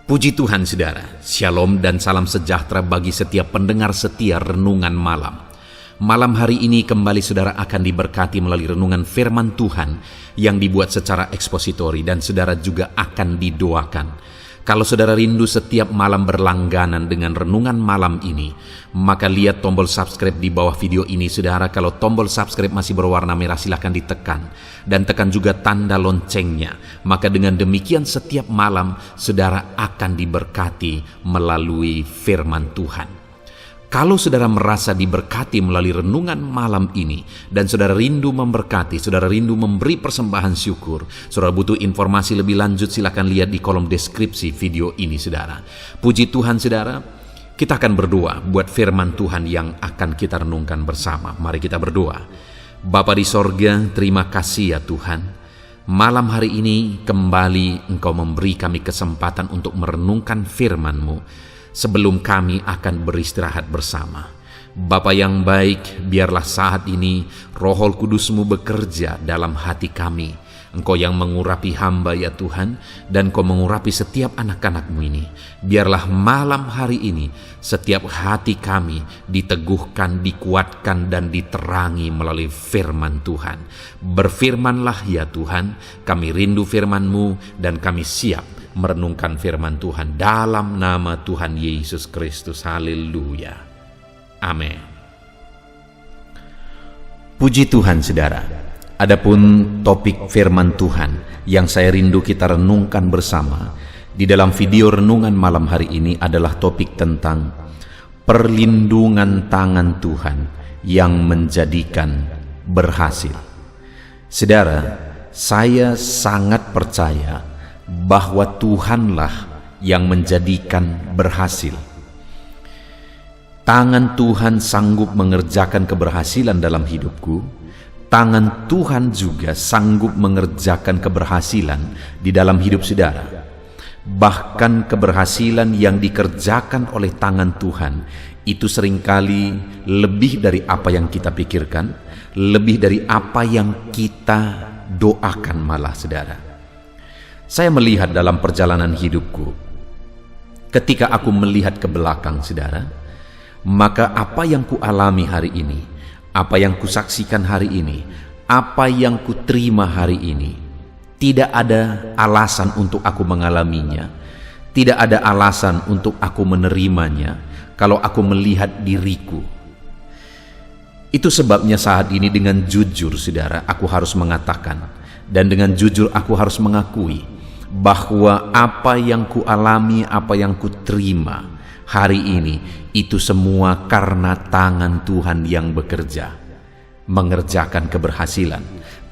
Puji Tuhan saudara, shalom dan salam sejahtera bagi setiap pendengar setia Renungan Malam. Malam hari ini kembali saudara akan diberkati melalui renungan firman Tuhan yang dibuat secara ekspositori dan saudara juga akan didoakan. Kalau saudara rindu setiap malam berlangganan dengan renungan malam ini, maka lihat tombol subscribe di bawah video ini saudara. Kalau tombol subscribe masih berwarna merah silahkan ditekan dan tekan juga tanda loncengnya. Maka dengan demikian setiap malam saudara akan diberkati melalui firman Tuhan. Kalau saudara merasa diberkati melalui renungan malam ini dan saudara rindu memberkati, saudara rindu memberi persembahan syukur, saudara butuh informasi lebih lanjut, silakan lihat di kolom deskripsi video ini saudara. Puji Tuhan saudara, kita akan berdoa buat firman Tuhan yang akan kita renungkan bersama. Mari kita berdoa. Bapa di sorga, terima kasih ya Tuhan. Malam hari ini kembali Engkau memberi kami kesempatan untuk merenungkan firman-Mu. Sebelum kami akan beristirahat bersama. Bapa yang baik, biarlah saat ini Roh Kudus-Mu bekerja dalam hati kami. Engkau yang mengurapi hamba ya Tuhan, dan Engkau mengurapi setiap anak-anak-Mu ini. Biarlah malam hari ini setiap hati kami diteguhkan, dikuatkan, dan diterangi melalui firman Tuhan. Berfirmanlah ya Tuhan, kami rindu firman-Mu dan kami siap merenungkan firman Tuhan dalam nama Tuhan Yesus Kristus. Haleluya. Amin. Puji Tuhan saudara. Adapun topik firman Tuhan yang saya rindu kita renungkan bersama di dalam video renungan malam hari ini adalah topik tentang perlindungan tangan Tuhan yang menjadikan berhasil. Saudara, saya sangat percaya bahwa Tuhanlah yang menjadikan berhasil. Tangan Tuhan sanggup mengerjakan keberhasilan dalam hidupku. Tangan Tuhan juga sanggup mengerjakan keberhasilan di dalam hidup saudara. Bahkan keberhasilan yang dikerjakan oleh tangan Tuhan itu seringkali lebih dari apa yang kita pikirkan, lebih dari apa yang kita doakan malah saudara. Saya melihat dalam perjalanan hidupku, ketika aku melihat ke belakang saudara, maka apa yang kualami hari ini, apa yang kusaksikan hari ini, apa yang kuterima hari ini, tidak ada alasan untuk aku mengalaminya, tidak ada alasan untuk aku menerimanya kalau aku melihat diriku. Itu sebabnya saat ini dengan jujur saudara, aku harus mengatakan, dan dengan jujur aku harus mengakui bahwa apa yang kualami, apa yang kuterima hari ini, itu semua karena tangan Tuhan yang bekerja, mengerjakan keberhasilan.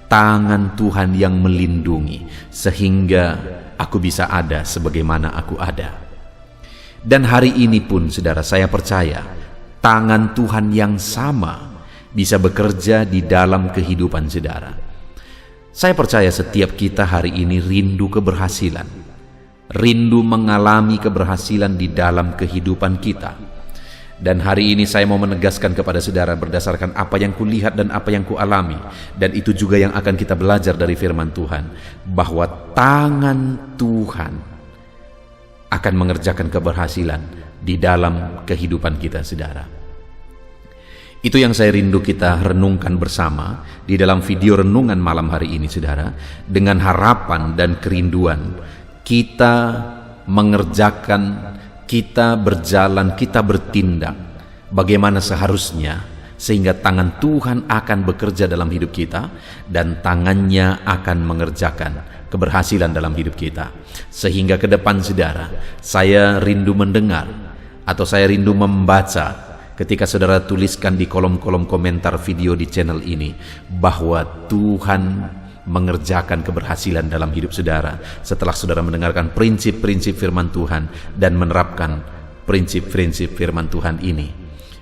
Tangan Tuhan yang melindungi, sehingga aku bisa ada sebagaimana aku ada. Dan hari ini pun saudara, saya percaya tangan Tuhan yang sama bisa bekerja di dalam kehidupan saudara. Saya percaya setiap kita hari ini rindu keberhasilan, rindu mengalami keberhasilan di dalam kehidupan kita. Dan hari ini saya mau menegaskan kepada saudara berdasarkan apa yang kulihat dan apa yang kualami, dan itu juga yang akan kita belajar dari firman Tuhan, bahwa tangan Tuhan akan mengerjakan keberhasilan di dalam kehidupan kita saudara. Itu yang saya rindu kita renungkan bersama di dalam video renungan malam hari ini saudara, dengan harapan dan kerinduan kita mengerjakan, kita berjalan, kita bertindak bagaimana seharusnya, sehingga tangan Tuhan akan bekerja dalam hidup kita dan tangannya akan mengerjakan keberhasilan dalam hidup kita. Sehingga ke depan saudara, saya rindu mendengar atau saya rindu membaca ketika saudara tuliskan di kolom-kolom komentar video di channel ini bahwa Tuhan mengerjakan keberhasilan dalam hidup saudara setelah saudara mendengarkan prinsip-prinsip firman Tuhan dan menerapkan prinsip-prinsip firman Tuhan ini.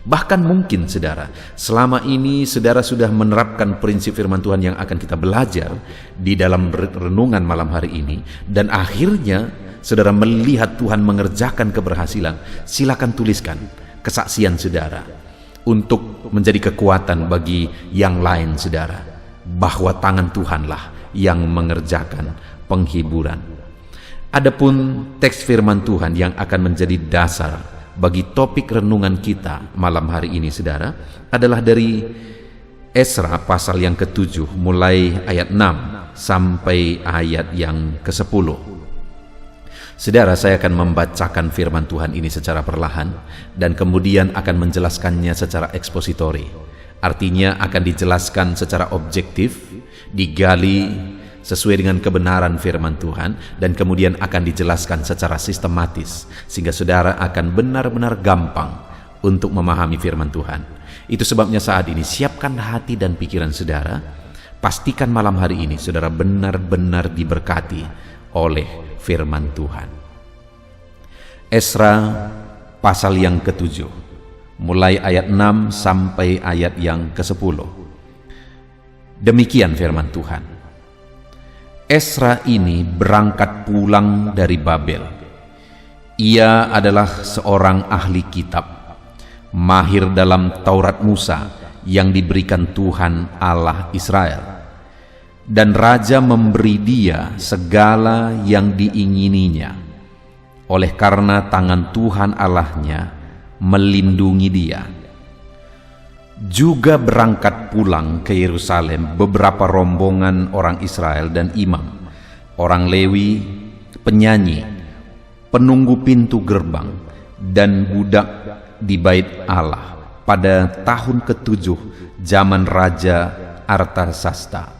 Bahkan mungkin saudara, selama ini saudara sudah menerapkan prinsip firman Tuhan yang akan kita belajar di dalam renungan malam hari ini, dan akhirnya saudara melihat Tuhan mengerjakan keberhasilan. Silakan tuliskan kesaksian saudara untuk menjadi kekuatan bagi yang lain saudara, bahwa tangan Tuhanlah yang mengerjakan penghiburan. Adapun teks firman Tuhan yang akan menjadi dasar bagi topik renungan kita malam hari ini, saudara, adalah dari Esra pasal yang ke-7 mulai ayat 6 sampai ayat yang ke-10. Saudara, saya akan membacakan firman Tuhan ini secara perlahan dan kemudian akan menjelaskannya secara ekspositori. Artinya akan dijelaskan secara objektif, digali sesuai dengan kebenaran firman Tuhan, dan kemudian akan dijelaskan secara sistematis sehingga saudara akan benar-benar gampang untuk memahami firman Tuhan. Itu sebabnya saat ini siapkan hati dan pikiran saudara. Pastikan malam hari ini saudara benar-benar diberkati oleh firman Tuhan. Esra pasal yang ke-7 mulai ayat 6 sampai ayat yang ke-10. Demikian firman Tuhan. Esra ini berangkat pulang dari Babel. Ia adalah seorang ahli kitab, mahir dalam Taurat Musa yang diberikan Tuhan Allah Israel. Dan raja memberi dia segala yang diingininya, oleh karena tangan Tuhan Allahnya melindungi dia. Juga berangkat pulang ke Yerusalem beberapa rombongan orang Israel dan imam, orang Lewi, penyanyi, penunggu pintu gerbang, dan budak di bait Allah pada tahun ke-7 zaman Raja Artasasta.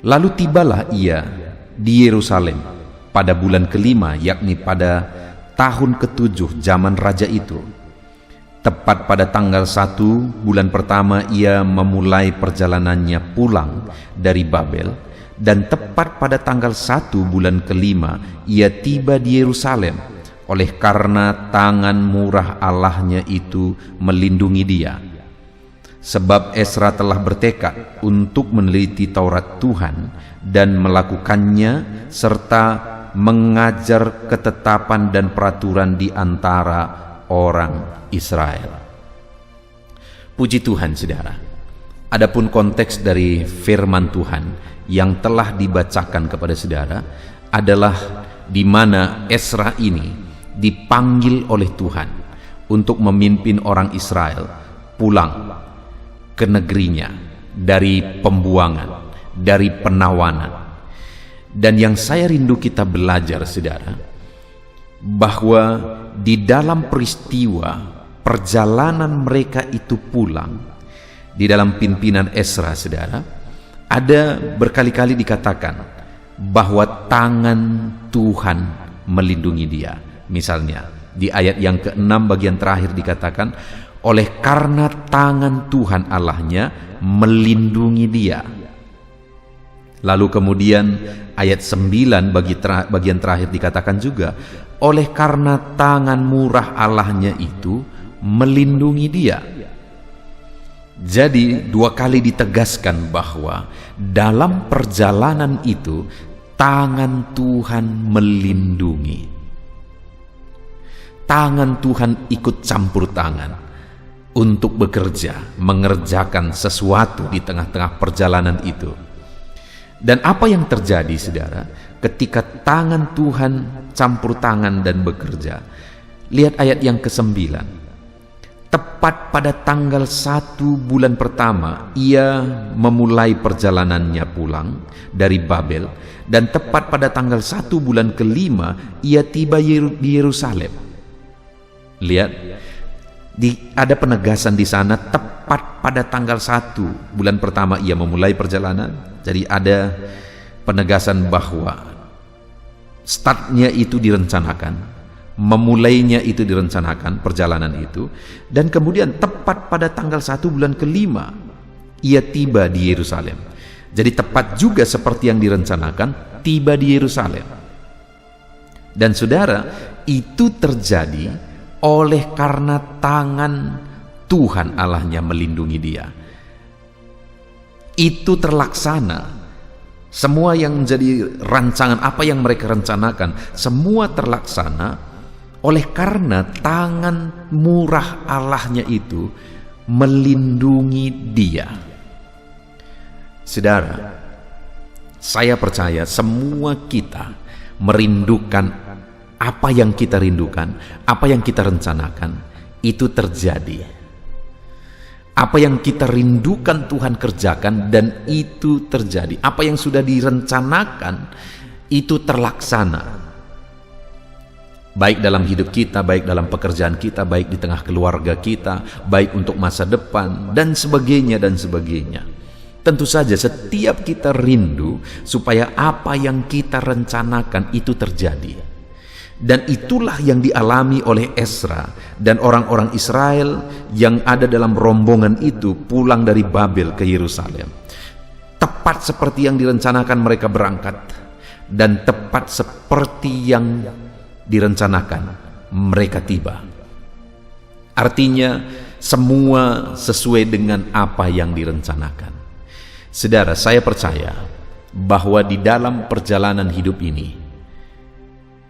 Lalu tibalah ia di Yerusalem pada bulan ke-5, yakni pada tahun ke-7 zaman raja itu. Tepat pada tanggal 1 bulan pertama ia memulai perjalanannya pulang dari Babel, dan tepat pada tanggal 1 bulan ke-5 ia tiba di Yerusalem, oleh karena tangan murah Allahnya itu melindungi dia. Sebab Esra telah bertekad untuk meneliti Taurat Tuhan dan melakukannya, serta mengajar ketetapan dan peraturan di antara orang Israel. Puji Tuhan, saudara. Adapun konteks dari firman Tuhan yang telah dibacakan kepada saudara adalah di mana Esra ini dipanggil oleh Tuhan untuk memimpin orang Israel pulang ke negerinya dari pembuangan, dari penawanan. Dan yang saya rindu kita belajar, saudara, bahwa di dalam peristiwa perjalanan mereka itu pulang, di dalam pimpinan Esra, saudara, ada berkali-kali dikatakan bahwa tangan Tuhan melindungi dia. Misalnya di ayat yang ke-6 bagian terakhir dikatakan, oleh karena tangan Tuhan Allahnya melindungi dia. Lalu kemudian ayat 9 bagian terakhir dikatakan juga, oleh karena tangan murah Allahnya itu melindungi dia. Jadi dua kali ditegaskan bahwa dalam perjalanan itu tangan Tuhan melindungi. Tangan Tuhan ikut campur tangan untuk bekerja, mengerjakan sesuatu di tengah-tengah perjalanan itu. Dan apa yang terjadi, saudara, ketika tangan Tuhan campur tangan dan bekerja? Lihat ayat yang ke-9. Tepat pada tanggal 1 bulan pertama ia memulai perjalanannya pulang dari Babel, dan tepat pada tanggal 1 bulan ke-5 ia tiba di Yerusalem. Lihat, ada penegasan di sana, tepat pada tanggal 1 bulan pertama ia memulai perjalanan. Jadi ada penegasan bahwa startnya itu direncanakan, memulainya itu direncanakan, perjalanan itu, dan kemudian tepat pada tanggal 1 bulan ke-5 ia tiba di Yerusalem. Jadi tepat juga seperti yang direncanakan, tiba di Yerusalem. Dan saudara, itu terjadi oleh karena tangan Tuhan Allahnya melindungi dia. Itu terlaksana. Semua yang menjadi rancangan, apa yang mereka rencanakan, semua terlaksana oleh karena tangan murah Allahnya itu melindungi dia. Saudara, saya percaya semua kita merindukan apa yang kita rindukan, apa yang kita rencanakan, itu terjadi. Apa yang kita rindukan Tuhan kerjakan, dan itu terjadi. Apa yang sudah direncanakan, itu terlaksana. Baik dalam hidup kita, baik dalam pekerjaan kita, baik di tengah keluarga kita, baik untuk masa depan, dan sebagainya, dan sebagainya. Tentu saja setiap kita rindu supaya apa yang kita rencanakan itu terjadi. Dan itulah yang dialami oleh Ezra dan orang-orang Israel yang ada dalam rombongan itu pulang dari Babel ke Yerusalem. Tepat seperti yang direncanakan mereka berangkat, dan tepat seperti yang direncanakan mereka tiba. Artinya semua sesuai dengan apa yang direncanakan. Saudara, saya percaya bahwa di dalam perjalanan hidup ini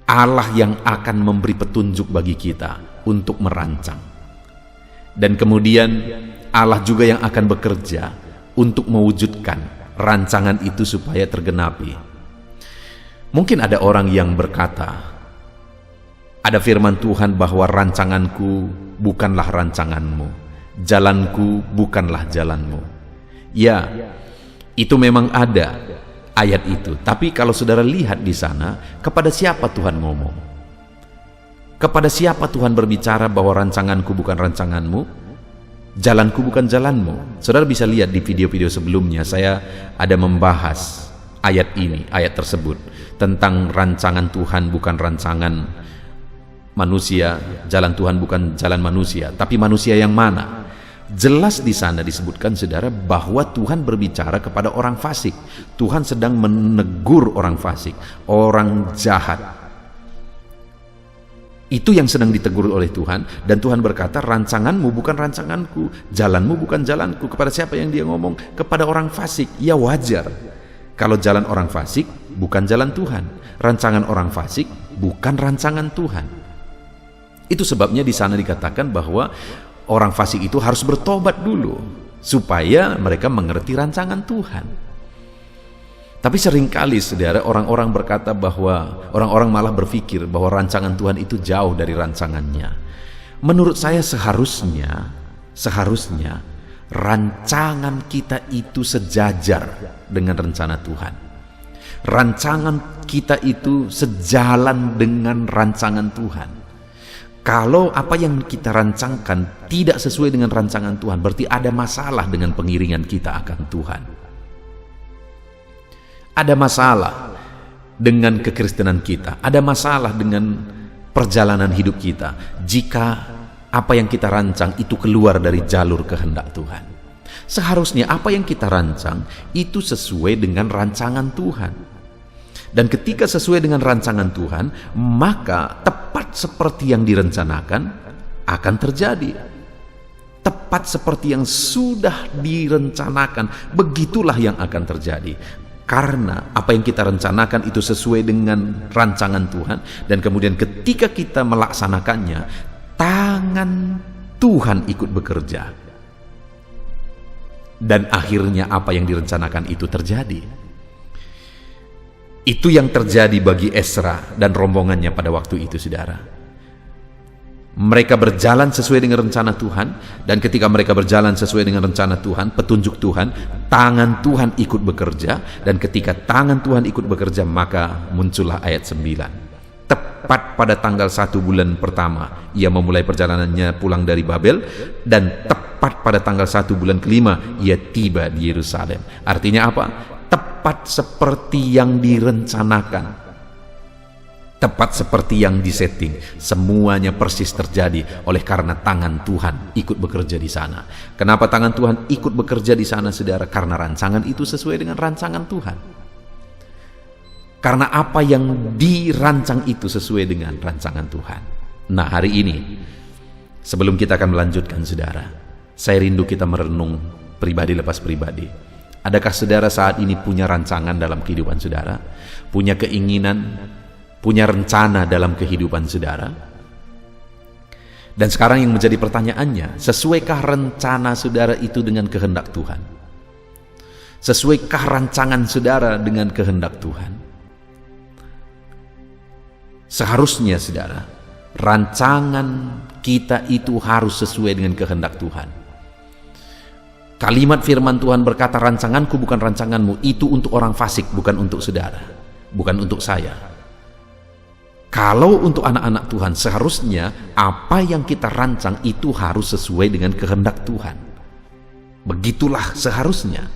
Allah yang akan memberi petunjuk bagi kita untuk merancang. Dan kemudian Allah juga yang akan bekerja untuk mewujudkan rancangan itu supaya tergenapi. Mungkin ada orang yang berkata, ada firman Tuhan bahwa rancanganku bukanlah rancanganmu, jalanku bukanlah jalanmu. Ya, itu memang ada ayat itu. Tapi kalau saudara lihat di sana, kepada siapa Tuhan ngomong? Kepada siapa Tuhan berbicara bahwa rancanganku bukan rancanganmu, jalanku bukan jalanmu? Saudara bisa lihat di video-video sebelumnya, saya ada membahas ayat ini, ayat tersebut, tentang rancangan Tuhan bukan rancangan manusia, jalan Tuhan bukan jalan manusia, tapi manusia yang mana? Jelas di sana disebutkan, saudara, bahwa Tuhan berbicara kepada orang fasik. Tuhan sedang menegur orang fasik, orang jahat. Itu yang sedang ditegur oleh Tuhan, dan Tuhan berkata, rancanganmu bukan rancanganku, jalanmu bukan jalanku. Kepada siapa yang dia ngomong? Kepada orang fasik. Ya wajar kalau jalan orang fasik bukan jalan Tuhan, rancangan orang fasik bukan rancangan Tuhan. Itu sebabnya di sana dikatakan bahwa orang fasik itu harus bertobat dulu supaya mereka mengerti rancangan Tuhan. Tapi seringkali, saudara, orang-orang berkata bahwa orang-orang malah berpikir bahwa rancangan Tuhan itu jauh dari rancangannya. Menurut saya seharusnya rancangan kita itu sejajar dengan rencana Tuhan. Rancangan kita itu sejalan dengan rancangan Tuhan. Kalau apa yang kita rancangkan tidak sesuai dengan rancangan Tuhan, berarti ada masalah dengan pengiringan kita akan Tuhan. Ada masalah dengan kekristenan kita, ada masalah dengan perjalanan hidup kita jika apa yang kita rancang itu keluar dari jalur kehendak Tuhan. Seharusnya apa yang kita rancang itu sesuai dengan rancangan Tuhan. Dan ketika sesuai dengan rancangan Tuhan, maka tepat seperti yang direncanakan akan terjadi. Tepat seperti yang sudah direncanakan, begitulah yang akan terjadi. Karena apa yang kita rencanakan itu sesuai dengan rancangan Tuhan, dan kemudian ketika kita melaksanakannya, tangan Tuhan ikut bekerja. Dan akhirnya apa yang direncanakan itu terjadi. Itu yang terjadi bagi Ezra dan rombongannya pada waktu itu, saudara. Mereka berjalan sesuai dengan rencana Tuhan, dan ketika mereka berjalan sesuai dengan rencana Tuhan, petunjuk Tuhan, tangan Tuhan ikut bekerja, dan ketika tangan Tuhan ikut bekerja, maka muncullah ayat 9. Tepat pada tanggal 1 bulan pertama, ia memulai perjalanannya pulang dari Babel, dan tepat pada tanggal 1 bulan kelima, ia tiba di Yerusalem. Artinya apa? Tepat seperti yang direncanakan, tepat seperti yang disetting, semuanya persis terjadi oleh karena tangan Tuhan ikut bekerja di sana. Kenapa tangan Tuhan ikut bekerja di sana, saudara? Karena rancangan itu sesuai dengan rancangan Tuhan. Karena apa yang dirancang itu sesuai dengan rancangan Tuhan. Nah, hari ini sebelum kita akan melanjutkan, saudara, saya rindu kita merenung pribadi lepas pribadi. Adakah saudara saat ini punya rancangan dalam kehidupan saudara? Punya keinginan, punya rencana dalam kehidupan saudara? Dan sekarang yang menjadi pertanyaannya, sesuaikah rencana saudara itu dengan kehendak Tuhan? Sesuaikah rancangan saudara dengan kehendak Tuhan? Seharusnya saudara, rancangan kita itu harus sesuai dengan kehendak Tuhan. Kalimat firman Tuhan berkata, rancanganku bukan rancanganmu. Itu untuk orang fasik, bukan untuk saudara, bukan untuk saya. Kalau untuk anak-anak Tuhan, seharusnya apa yang kita rancang itu harus sesuai dengan kehendak Tuhan. Begitulah seharusnya.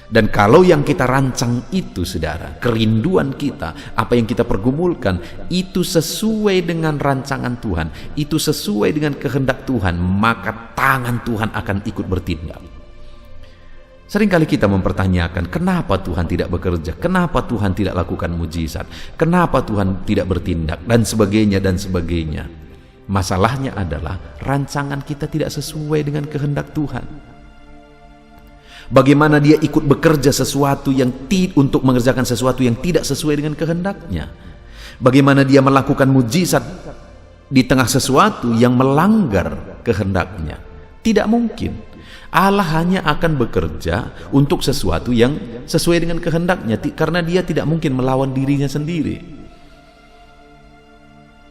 Dan kalau yang kita rancang itu, saudara, kerinduan kita, apa yang kita pergumulkan, itu sesuai dengan rancangan Tuhan, itu sesuai dengan kehendak Tuhan, maka tangan Tuhan akan ikut bertindak. Seringkali kita mempertanyakan, kenapa Tuhan tidak bekerja, kenapa Tuhan tidak lakukan mujizat, kenapa Tuhan tidak bertindak, dan sebagainya, dan sebagainya. Masalahnya adalah rancangan kita tidak sesuai dengan kehendak Tuhan. Bagaimana dia ikut bekerja sesuatu yang untuk mengerjakan sesuatu yang tidak sesuai dengan kehendaknya? Bagaimana dia melakukan mujizat di tengah sesuatu yang melanggar kehendaknya? Tidak mungkin. Allah hanya akan bekerja untuk sesuatu yang sesuai dengan kehendaknya, karena dia tidak mungkin melawan dirinya sendiri.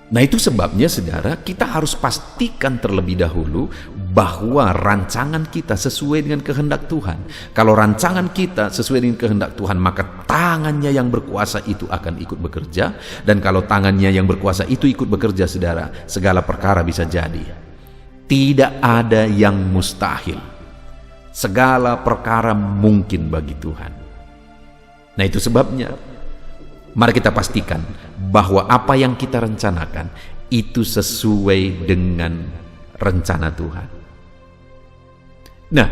Nah, itu sebabnya saudara, kita harus pastikan terlebih dahulu bahwa rancangan kita sesuai dengan kehendak Tuhan. Kalau rancangan kita sesuai dengan kehendak Tuhan, maka tangannya yang berkuasa itu akan ikut bekerja. Dan kalau tangannya yang berkuasa itu ikut bekerja, saudara, segala perkara bisa jadi. Tidak ada yang mustahil. Segala perkara mungkin bagi Tuhan. Nah, itu sebabnya mari kita pastikan bahwa apa yang kita rencanakan itu sesuai dengan rencana Tuhan. Nah,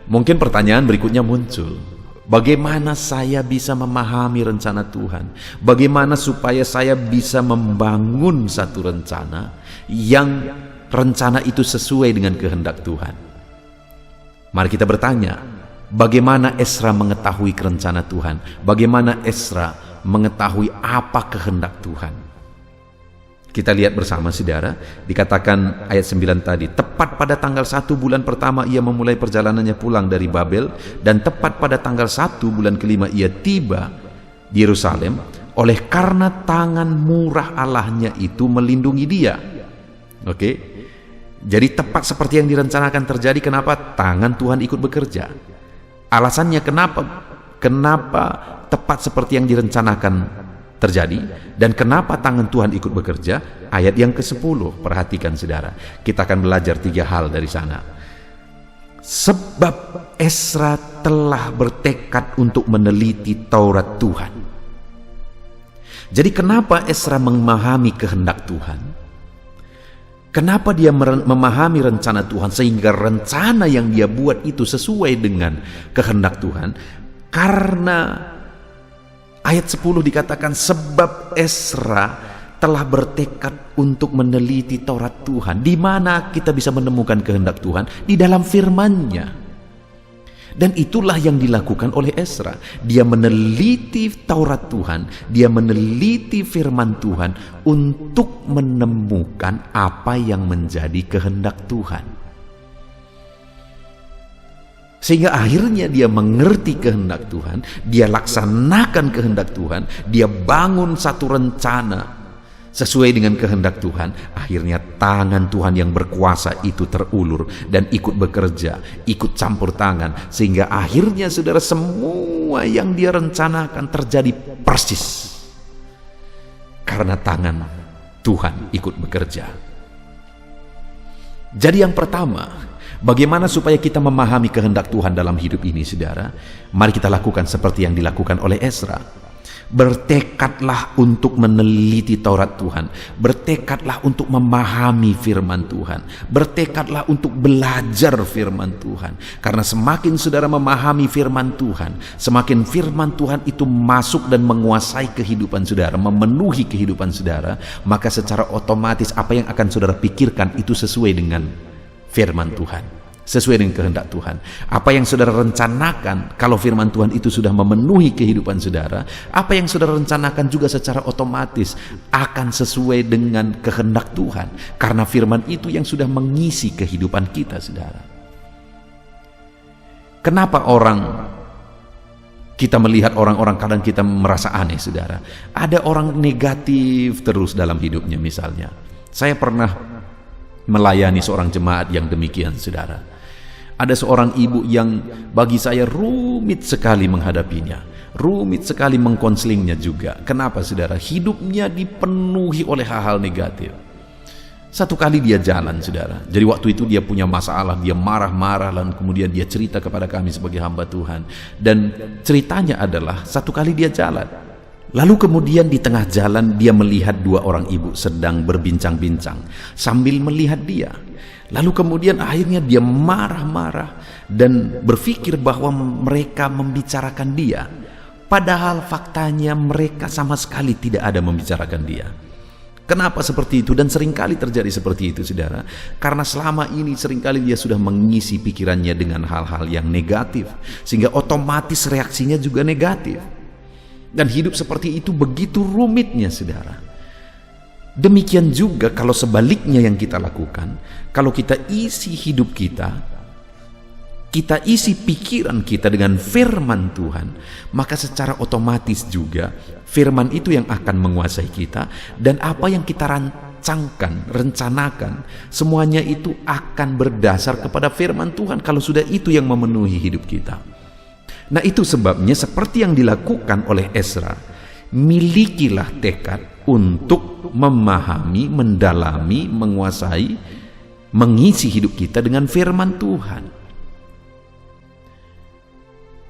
mungkin pertanyaan berikutnya muncul. Bagaimana saya bisa memahami rencana Tuhan? Bagaimana supaya saya bisa membangun satu rencana yang rencana itu sesuai dengan kehendak Tuhan? Mari kita bertanya, bagaimana Ezra mengetahui rencana Tuhan? Bagaimana Ezra mengetahui apa kehendak Tuhan? Kita lihat bersama, saudara. Dikatakan ayat 9 tadi, tepat pada tanggal 1 bulan pertama ia memulai perjalanannya pulang dari Babel, dan tepat pada tanggal 1 bulan kelima ia tiba di Yerusalem, oleh karena tangan murah Allahnya itu melindungi dia. Oke, jadi tepat seperti yang direncanakan terjadi. Kenapa? Tangan Tuhan ikut bekerja. Alasannya kenapa tepat seperti yang direncanakan terjadi, dan kenapa tangan Tuhan ikut bekerja? Ayat yang ke-10, perhatikan saudara, kita akan belajar 3 hal dari sana. Sebab Ezra telah bertekad untuk meneliti Taurat Tuhan. Jadi kenapa Ezra memahami kehendak Tuhan? Kenapa dia memahami rencana Tuhan, sehingga rencana yang dia buat itu sesuai dengan kehendak Tuhan? Karena ayat 10 dikatakan, sebab Ezra telah bertekad untuk meneliti Taurat Tuhan. Di mana kita bisa menemukan kehendak Tuhan? Di dalam firman-Nya. Dan itulah yang dilakukan oleh Ezra. Dia meneliti Taurat Tuhan, dia meneliti firman Tuhan untuk menemukan apa yang menjadi kehendak Tuhan. Sehingga akhirnya dia mengerti kehendak Tuhan, dia laksanakan kehendak Tuhan, dia bangun satu rencana sesuai dengan kehendak Tuhan. Akhirnya tangan Tuhan yang berkuasa itu terulur dan ikut bekerja, ikut campur tangan, sehingga akhirnya saudara, semua yang dia rencanakan terjadi persis karena tangan Tuhan ikut bekerja. Jadi yang pertama, bagaimana supaya kita memahami kehendak Tuhan dalam hidup ini, saudara? Mari kita lakukan seperti yang dilakukan oleh Ezra. Bertekadlah untuk meneliti Taurat Tuhan. Bertekadlah untuk memahami firman Tuhan. Bertekadlah untuk belajar firman Tuhan. Karena semakin saudara memahami firman Tuhan, semakin firman Tuhan itu masuk dan menguasai kehidupan saudara, memenuhi kehidupan saudara, maka secara otomatis apa yang akan saudara pikirkan itu sesuai dengan firman Tuhan, sesuai dengan kehendak Tuhan. Apa yang saudara rencanakan, kalau firman Tuhan itu sudah memenuhi kehidupan saudara, apa yang saudara rencanakan juga secara otomatis akan sesuai dengan kehendak Tuhan, karena firman itu yang sudah mengisi kehidupan kita, saudara. Kenapa orang Kita melihat orang-orang, kadang kita merasa aneh, saudara. Ada orang negatif terus dalam hidupnya. Misalnya, saya pernah melayani seorang jemaat yang demikian, saudara. Ada seorang ibu yang bagi saya rumit sekali menghadapinya, rumit sekali mengkonselingnya juga. Kenapa, saudara? Hidupnya dipenuhi oleh hal-hal negatif. Satu kali dia jalan, saudara. Jadi waktu itu dia punya masalah, dia marah-marah, dan kemudian dia cerita kepada kami sebagai hamba Tuhan. Dan ceritanya adalah satu kali dia jalan. Lalu kemudian di tengah jalan dia melihat dua orang ibu sedang berbincang-bincang sambil melihat dia. Lalu kemudian akhirnya dia marah-marah dan berpikir bahwa mereka membicarakan dia. Padahal faktanya mereka sama sekali tidak ada membicarakan dia. Kenapa seperti itu? Dan seringkali terjadi seperti itu, saudara. Karena selama ini seringkali dia sudah mengisi pikirannya dengan hal-hal yang negatif, sehingga otomatis reaksinya juga negatif. Dan hidup seperti itu begitu rumitnya, saudara. Demikian juga kalau sebaliknya yang kita lakukan. Kalau kita isi hidup kita isi pikiran kita dengan firman Tuhan, maka secara otomatis juga firman itu yang akan menguasai kita, dan apa yang kita rencanakan, semuanya itu akan berdasar kepada firman Tuhan kalau sudah itu yang memenuhi hidup kita. Nah, itu sebabnya seperti yang dilakukan oleh Ezra, milikilah tekad untuk memahami, mendalami, menguasai, mengisi hidup kita dengan firman Tuhan.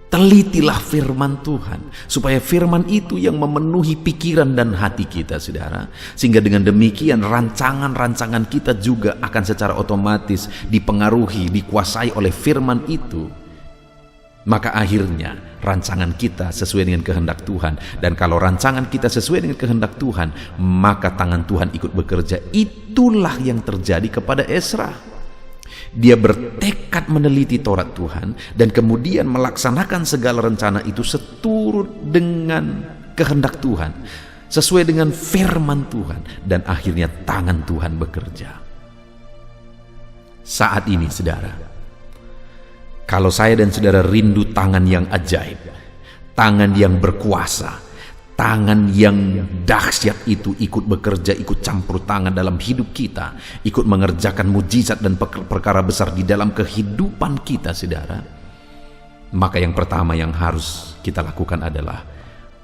Telitilah firman Tuhan, supaya firman itu yang memenuhi pikiran dan hati kita, saudara. Sehingga dengan demikian rancangan-rancangan kita juga akan secara otomatis dipengaruhi, dikuasai oleh firman itu. Maka akhirnya rancangan kita sesuai dengan kehendak Tuhan. Dan kalau rancangan kita sesuai dengan kehendak Tuhan, maka tangan Tuhan ikut bekerja. Itulah yang terjadi kepada Ezra. Dia bertekad meneliti Taurat Tuhan dan kemudian melaksanakan segala rencana itu seturut dengan kehendak Tuhan, sesuai dengan firman Tuhan, dan akhirnya tangan Tuhan bekerja. Saat ini, saudara, kalau saya dan saudara rindu tangan yang ajaib, tangan yang berkuasa, tangan yang dahsyat itu ikut bekerja, ikut campur tangan dalam hidup kita, ikut mengerjakan mujizat dan perkara besar di dalam kehidupan kita, saudara, maka yang pertama yang harus kita lakukan adalah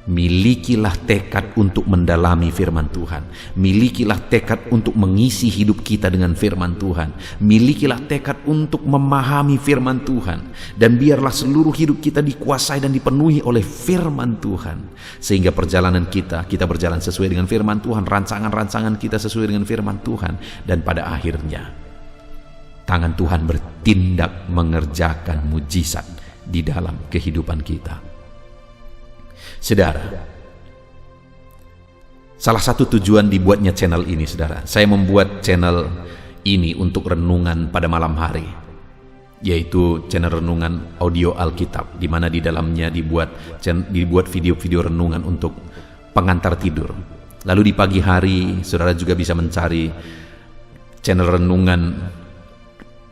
milikilah tekad untuk mendalami firman Tuhan. Milikilah tekad untuk mengisi hidup kita dengan firman Tuhan. Milikilah tekad untuk memahami firman Tuhan. Dan biarlah seluruh hidup kita dikuasai dan dipenuhi oleh firman Tuhan. Sehingga perjalanan kita berjalan sesuai dengan firman Tuhan. Rancangan-rancangan kita sesuai dengan firman Tuhan. Dan pada akhirnya tangan Tuhan bertindak mengerjakan mujizat di dalam kehidupan kita. Saudara, salah satu tujuan dibuatnya channel ini, saudara, saya membuat channel ini untuk renungan pada malam hari, yaitu channel renungan audio Alkitab, di mana di dalamnya dibuat video-video renungan untuk pengantar tidur. Lalu di pagi hari, saudara juga bisa mencari channel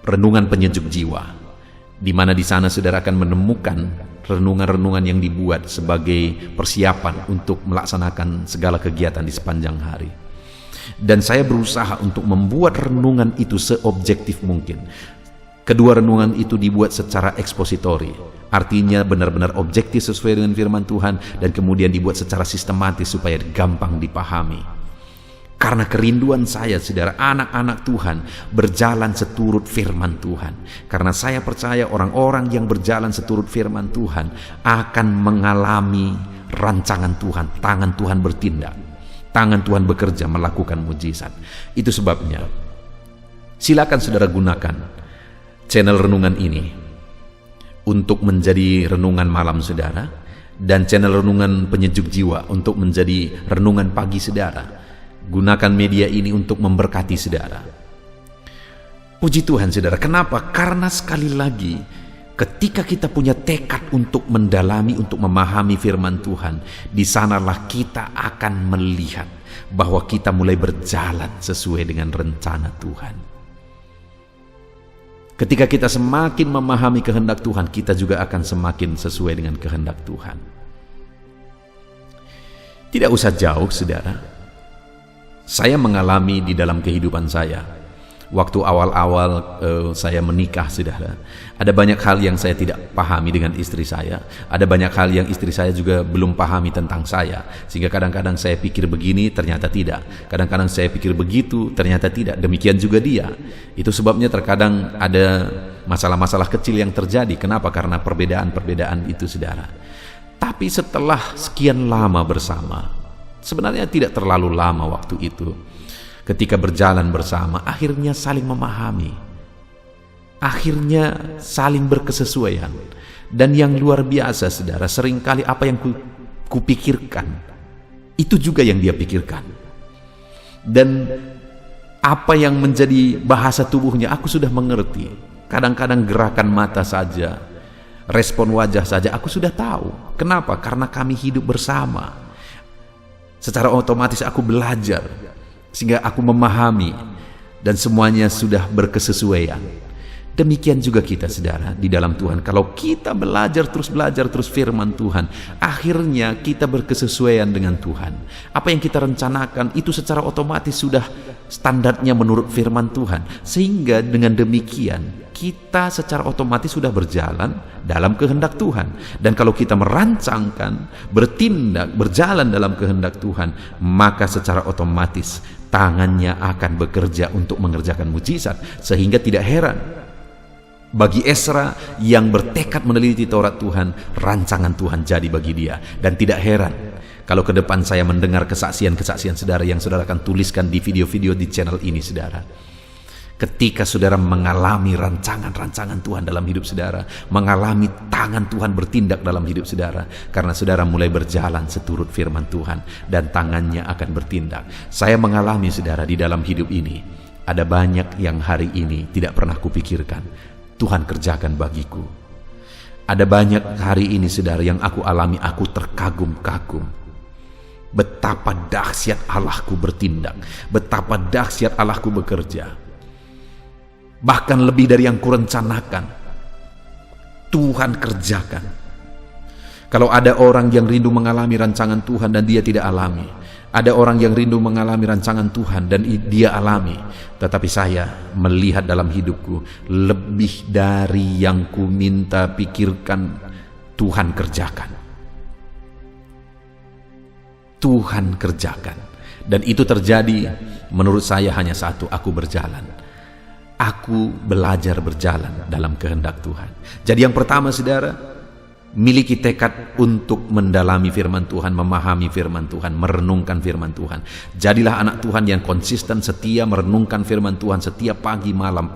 renungan penyejuk jiwa, di mana di sana saudara akan menemukan renungan-renungan yang dibuat sebagai persiapan untuk melaksanakan segala kegiatan di sepanjang hari. Dan saya berusaha untuk membuat renungan itu seobjektif mungkin. Kedua renungan itu dibuat secara ekspositori, artinya benar-benar objektif sesuai dengan firman Tuhan, dan kemudian dibuat secara sistematis supaya gampang dipahami. Karena kerinduan saya, saudara, anak-anak Tuhan berjalan seturut firman Tuhan. Karena saya percaya orang-orang yang berjalan seturut firman Tuhan akan mengalami rancangan Tuhan. Tangan Tuhan bertindak, tangan Tuhan bekerja melakukan mujizat. Itu sebabnya silakan saudara gunakan channel renungan ini untuk menjadi renungan malam saudara, dan channel renungan penyejuk jiwa untuk menjadi renungan pagi saudara. Gunakan media ini untuk memberkati saudara. Puji Tuhan, saudara. Kenapa? Karena sekali lagi, ketika kita punya tekad untuk mendalami, untuk memahami firman Tuhan, di sanalah kita akan melihat bahwa kita mulai berjalan sesuai dengan rencana Tuhan. Ketika kita semakin memahami kehendak Tuhan, kita juga akan semakin sesuai dengan kehendak Tuhan. Tidak usah jauh, saudara. Saya mengalami di dalam kehidupan saya, waktu awal-awal saya menikah, saudara, ada banyak hal yang saya tidak pahami dengan istri saya. Ada banyak hal yang istri saya juga belum pahami tentang saya. Sehingga kadang-kadang saya pikir begini, ternyata tidak. Kadang-kadang saya pikir begitu, ternyata tidak. Demikian juga dia. Itu sebabnya terkadang ada masalah-masalah kecil yang terjadi. Kenapa? Karena perbedaan-perbedaan itu, saudara. Tapi setelah sekian lama bersama, sebenarnya tidak terlalu lama waktu itu, ketika berjalan bersama, akhirnya saling memahami, akhirnya saling berkesesuaian. Dan yang luar biasa, saudara, seringkali apa yang kupikirkan, itu juga yang dia pikirkan. Dan apa yang menjadi bahasa tubuhnya, aku sudah mengerti. Kadang-kadang gerakan mata saja, respon wajah saja, aku sudah tahu. Kenapa? Karena kami hidup bersama. Secara otomatis aku belajar, sehingga aku memahami, dan semuanya sudah berkesesuaian. Demikian juga kita, saudara, di dalam Tuhan. Kalau kita belajar terus firman Tuhan, akhirnya kita berkesesuaian dengan Tuhan. Apa yang kita rencanakan itu secara otomatis sudah standarnya menurut firman Tuhan. Sehingga dengan demikian kita secara otomatis sudah berjalan dalam kehendak Tuhan. Dan kalau kita merancangkan, bertindak, berjalan dalam kehendak Tuhan, maka secara otomatis tangannya akan bekerja untuk mengerjakan mujizat. Sehingga tidak heran bagi Ezra yang bertekad meneliti Taurat Tuhan, rancangan Tuhan jadi bagi dia. Dan tidak heran kalau ke depan saya mendengar kesaksian-kesaksian saudara yang saudara akan tuliskan di video-video di channel ini, saudara. Ketika saudara mengalami rancangan-rancangan Tuhan dalam hidup saudara, mengalami tangan Tuhan bertindak dalam hidup saudara, karena saudara mulai berjalan seturut firman Tuhan, dan tangannya akan bertindak. Saya mengalami, saudara, di dalam hidup ini, ada banyak yang hari ini tidak pernah kupikirkan Tuhan kerjakan bagiku. Ada banyak hari ini, saudara, yang aku alami, aku terkagum-kagum. Betapa dahsyat Allahku bertindak, betapa dahsyat Allahku bekerja. Bahkan lebih dari yang kurencanakan, Tuhan kerjakan. Kalau ada orang yang rindu mengalami rancangan Tuhan dan dia tidak alami, ada orang yang rindu mengalami rancangan Tuhan dan dia alami, tetapi saya melihat dalam hidupku, lebih dari yang ku minta pikirkan, Tuhan kerjakan. Tuhan kerjakan. Dan itu terjadi menurut saya hanya satu, aku berjalan. Aku belajar berjalan dalam kehendak Tuhan. Jadi yang pertama, saudara, miliki tekad untuk mendalami firman Tuhan, memahami firman Tuhan, merenungkan firman Tuhan. Jadilah anak Tuhan yang konsisten, setia merenungkan firman Tuhan setiap pagi malam,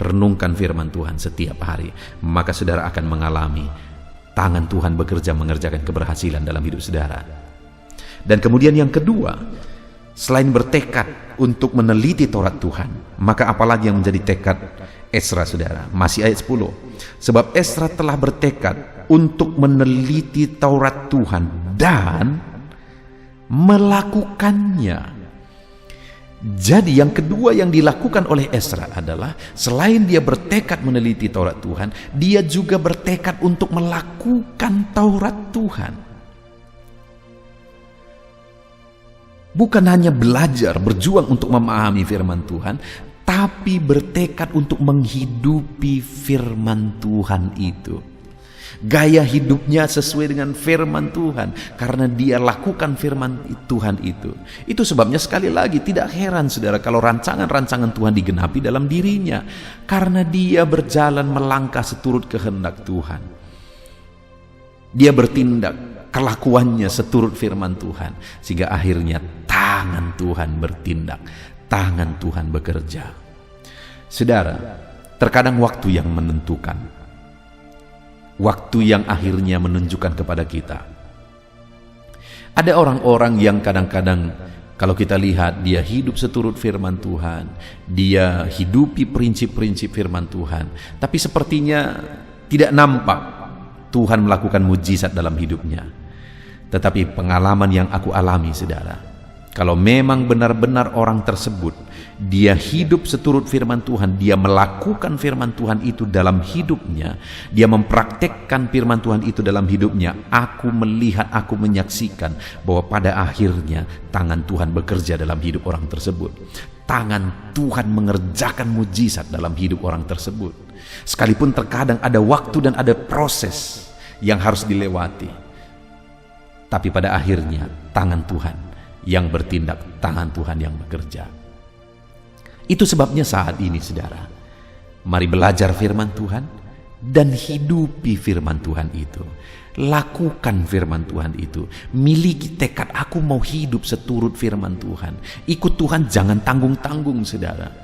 renungkan firman Tuhan setiap hari. Maka saudara akan mengalami tangan Tuhan bekerja mengerjakan keberhasilan dalam hidup saudara. Dan kemudian yang kedua, selain bertekad untuk meneliti Taurat Tuhan, maka apalagi yang menjadi tekad Ezra, saudara? Masih ayat 10. Sebab Ezra telah bertekad untuk meneliti Taurat Tuhan dan melakukannya. Jadi yang kedua yang dilakukan oleh Ezra adalah, selain dia bertekad meneliti Taurat Tuhan, dia juga bertekad untuk melakukan Taurat Tuhan. Bukan hanya belajar, berjuang untuk memahami firman Tuhan, tapi bertekad untuk menghidupi firman Tuhan itu. Gaya hidupnya sesuai dengan firman Tuhan, karena dia lakukan firman Tuhan itu. Itu sebabnya sekali lagi tidak heran, saudara, kalau rancangan-rancangan Tuhan digenapi dalam dirinya, karena dia berjalan melangkah seturut kehendak Tuhan. Dia bertindak, kelakuannya seturut firman Tuhan, sehingga akhirnya tangan Tuhan bertindak, tangan Tuhan bekerja. Saudara, terkadang waktu yang menentukan, waktu yang akhirnya menunjukkan kepada kita. Ada orang-orang yang kadang-kadang kalau kita lihat dia hidup seturut firman Tuhan, dia hidupi prinsip-prinsip firman Tuhan, tapi sepertinya tidak nampak Tuhan melakukan mujizat dalam hidupnya. Tetapi pengalaman yang aku alami, saudara, kalau memang benar-benar orang tersebut dia hidup seturut firman Tuhan, dia melakukan firman Tuhan itu dalam hidupnya, dia mempraktekkan firman Tuhan itu dalam hidupnya, aku melihat, aku menyaksikan bahwa pada akhirnya tangan Tuhan bekerja dalam hidup orang tersebut. Tangan Tuhan mengerjakan mujizat dalam hidup orang tersebut. Sekalipun terkadang ada waktu dan ada proses yang harus dilewati, tapi pada akhirnya tangan Tuhan yang bertindak, tangan Tuhan yang bekerja. Itu sebabnya saat ini saudara, mari belajar firman Tuhan dan hidupi firman Tuhan itu. Lakukan firman Tuhan itu. Miliki tekad, aku mau hidup seturut firman Tuhan. Ikut Tuhan, jangan tanggung-tanggung saudara.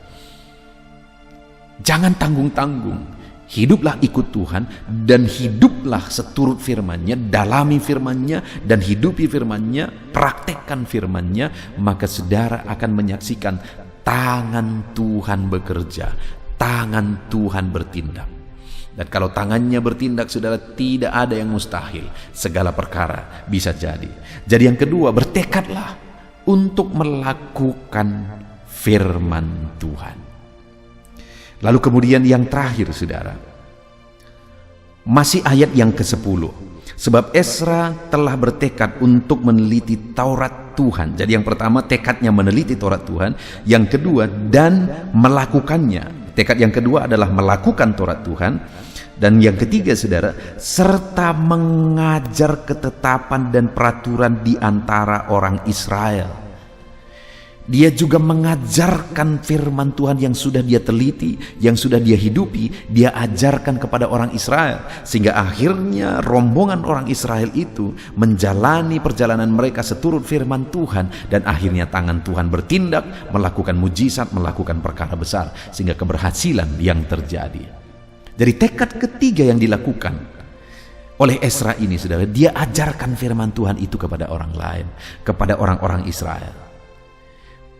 Jangan tanggung-tanggung. Hiduplah ikut Tuhan dan hiduplah seturut firman-Nya, dalami firman-Nya dan hidupi firman-Nya, praktekkan firman-Nya, maka saudara akan menyaksikan tangan Tuhan bekerja, tangan Tuhan bertindak. Dan kalau tangannya bertindak, saudara, tidak ada yang mustahil. Segala perkara bisa jadi. Jadi yang kedua, bertekadlah untuk melakukan firman Tuhan. Lalu kemudian yang terakhir saudara, masih ayat yang ke-10. Sebab Ezra telah bertekad untuk meneliti Taurat Tuhan. Jadi yang pertama tekadnya meneliti Taurat Tuhan. Yang kedua dan melakukannya. Tekad yang kedua adalah melakukan Taurat Tuhan. Dan yang ketiga saudara, serta mengajar ketetapan dan peraturan di antara orang Israel. Dia juga mengajarkan firman Tuhan yang sudah dia teliti, yang sudah dia hidupi, dia ajarkan kepada orang Israel. Sehingga akhirnya rombongan orang Israel itu menjalani perjalanan mereka seturut firman Tuhan. Dan akhirnya tangan Tuhan bertindak, melakukan mujizat, melakukan perkara besar. Sehingga keberhasilan yang terjadi. Jadi tekad ketiga yang dilakukan oleh Ezra ini saudara, dia ajarkan firman Tuhan itu kepada orang lain, kepada orang-orang Israel.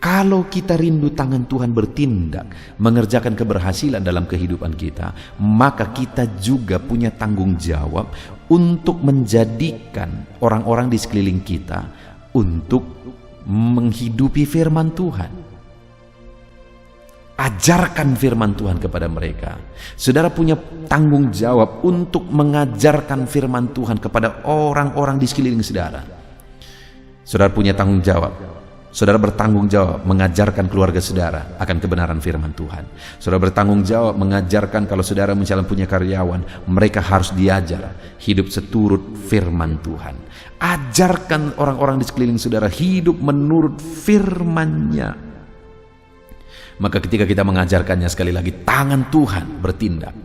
Kalau kita rindu tangan Tuhan bertindak, mengerjakan keberhasilan dalam kehidupan kita, maka kita juga punya tanggung jawab untuk menjadikan orang-orang di sekeliling kita untuk menghidupi firman Tuhan. Ajarkan firman Tuhan kepada mereka. Saudara punya tanggung jawab untuk mengajarkan firman Tuhan kepada orang-orang di sekeliling saudara. Saudara punya tanggung jawab. Saudara bertanggung jawab mengajarkan keluarga saudara akan kebenaran firman Tuhan. Saudara bertanggung jawab mengajarkan kalau saudara misalnya punya karyawan, mereka harus diajar hidup seturut firman Tuhan. Ajarkan orang-orang di sekeliling saudara hidup menurut firman-Nya. Maka ketika kita mengajarkannya, sekali lagi tangan Tuhan bertindak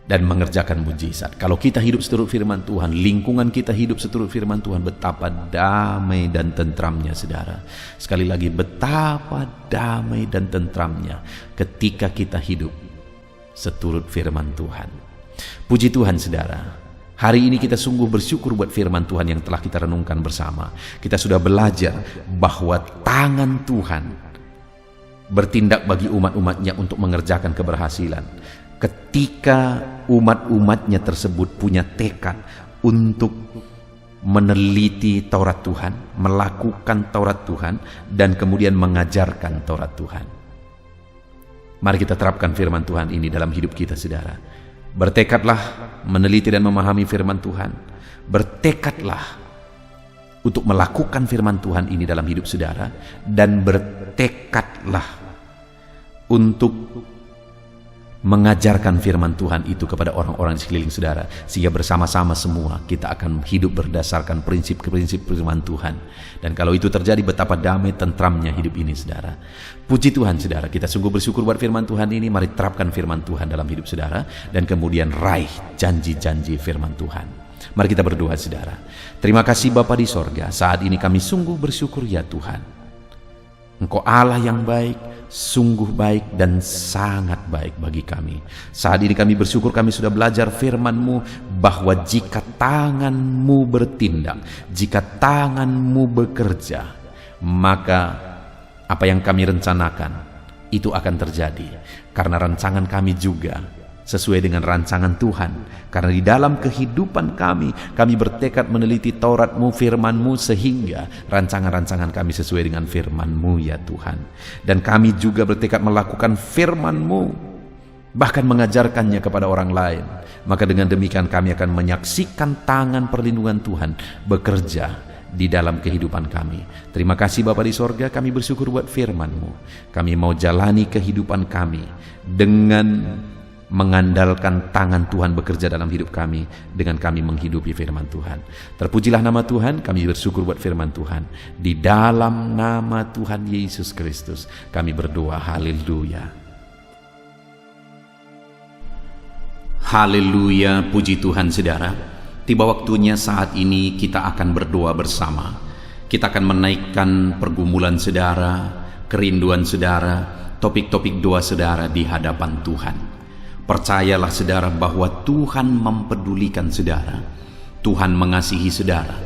dan mengerjakan mujizat. Kalau kita hidup seturut firman Tuhan, lingkungan kita hidup seturut firman Tuhan, betapa damai dan tentramnya saudara. Sekali lagi, betapa damai dan tentramnya ketika kita hidup seturut firman Tuhan. Puji Tuhan saudara, hari ini kita sungguh bersyukur buat firman Tuhan yang telah kita renungkan bersama. Kita sudah belajar bahwa tangan Tuhan bertindak bagi umat-umatnya untuk mengerjakan keberhasilan. Ketika umat-umatnya tersebut punya tekad untuk meneliti Taurat Tuhan, melakukan Taurat Tuhan, dan kemudian mengajarkan Taurat Tuhan. Mari kita terapkan firman Tuhan ini dalam hidup kita saudara. Bertekadlah meneliti dan memahami firman Tuhan. Bertekadlah untuk melakukan firman Tuhan ini dalam hidup saudara. Dan bertekadlah untuk mengajarkan firman Tuhan itu kepada orang-orang di sekeliling saudara, sehingga bersama-sama semua kita akan hidup berdasarkan prinsip-prinsip firman Tuhan. Dan kalau itu terjadi, betapa damai tentramnya hidup ini saudara. Puji Tuhan saudara, kita sungguh bersyukur buat firman Tuhan ini. Mari terapkan firman Tuhan dalam hidup saudara dan kemudian raih janji-janji firman Tuhan. Mari kita berdoa saudara. Terima kasih Bapa di sorga, saat ini kami sungguh bersyukur ya Tuhan. Engkau Allah yang baik, sungguh baik dan sangat baik bagi kami. Saat ini kami bersyukur kami sudah belajar firman-Mu bahwa jika tangan-Mu bertindak, jika tangan-Mu bekerja, maka apa yang kami rencanakan itu akan terjadi. Karena rancangan kami juga sesuai dengan rancangan Tuhan. Karena di dalam kehidupan kami bertekad meneliti Taurat-Mu, firman-Mu, sehingga rancangan-rancangan kami sesuai dengan firman-Mu ya Tuhan. Dan kami juga bertekad melakukan firman-Mu, bahkan mengajarkannya kepada orang lain. Maka dengan demikian kami akan menyaksikan tangan perlindungan Tuhan bekerja di dalam kehidupan kami. Terima kasih Bapa di sorga, kami bersyukur buat firman-Mu. Kami mau jalani kehidupan kami dengan mengandalkan tangan Tuhan bekerja dalam hidup kami, dengan kami menghidupi firman Tuhan. Terpujilah nama Tuhan, kami bersyukur buat firman Tuhan. Di dalam nama Tuhan Yesus Kristus kami berdoa, haleluya. Haleluya, puji Tuhan saudara. Tiba waktunya saat ini kita akan berdoa bersama. Kita akan menaikkan pergumulan saudara, kerinduan saudara, topik-topik doa saudara di hadapan Tuhan. Percayalah saudara bahwa Tuhan mempedulikan saudara. Tuhan mengasihi saudara.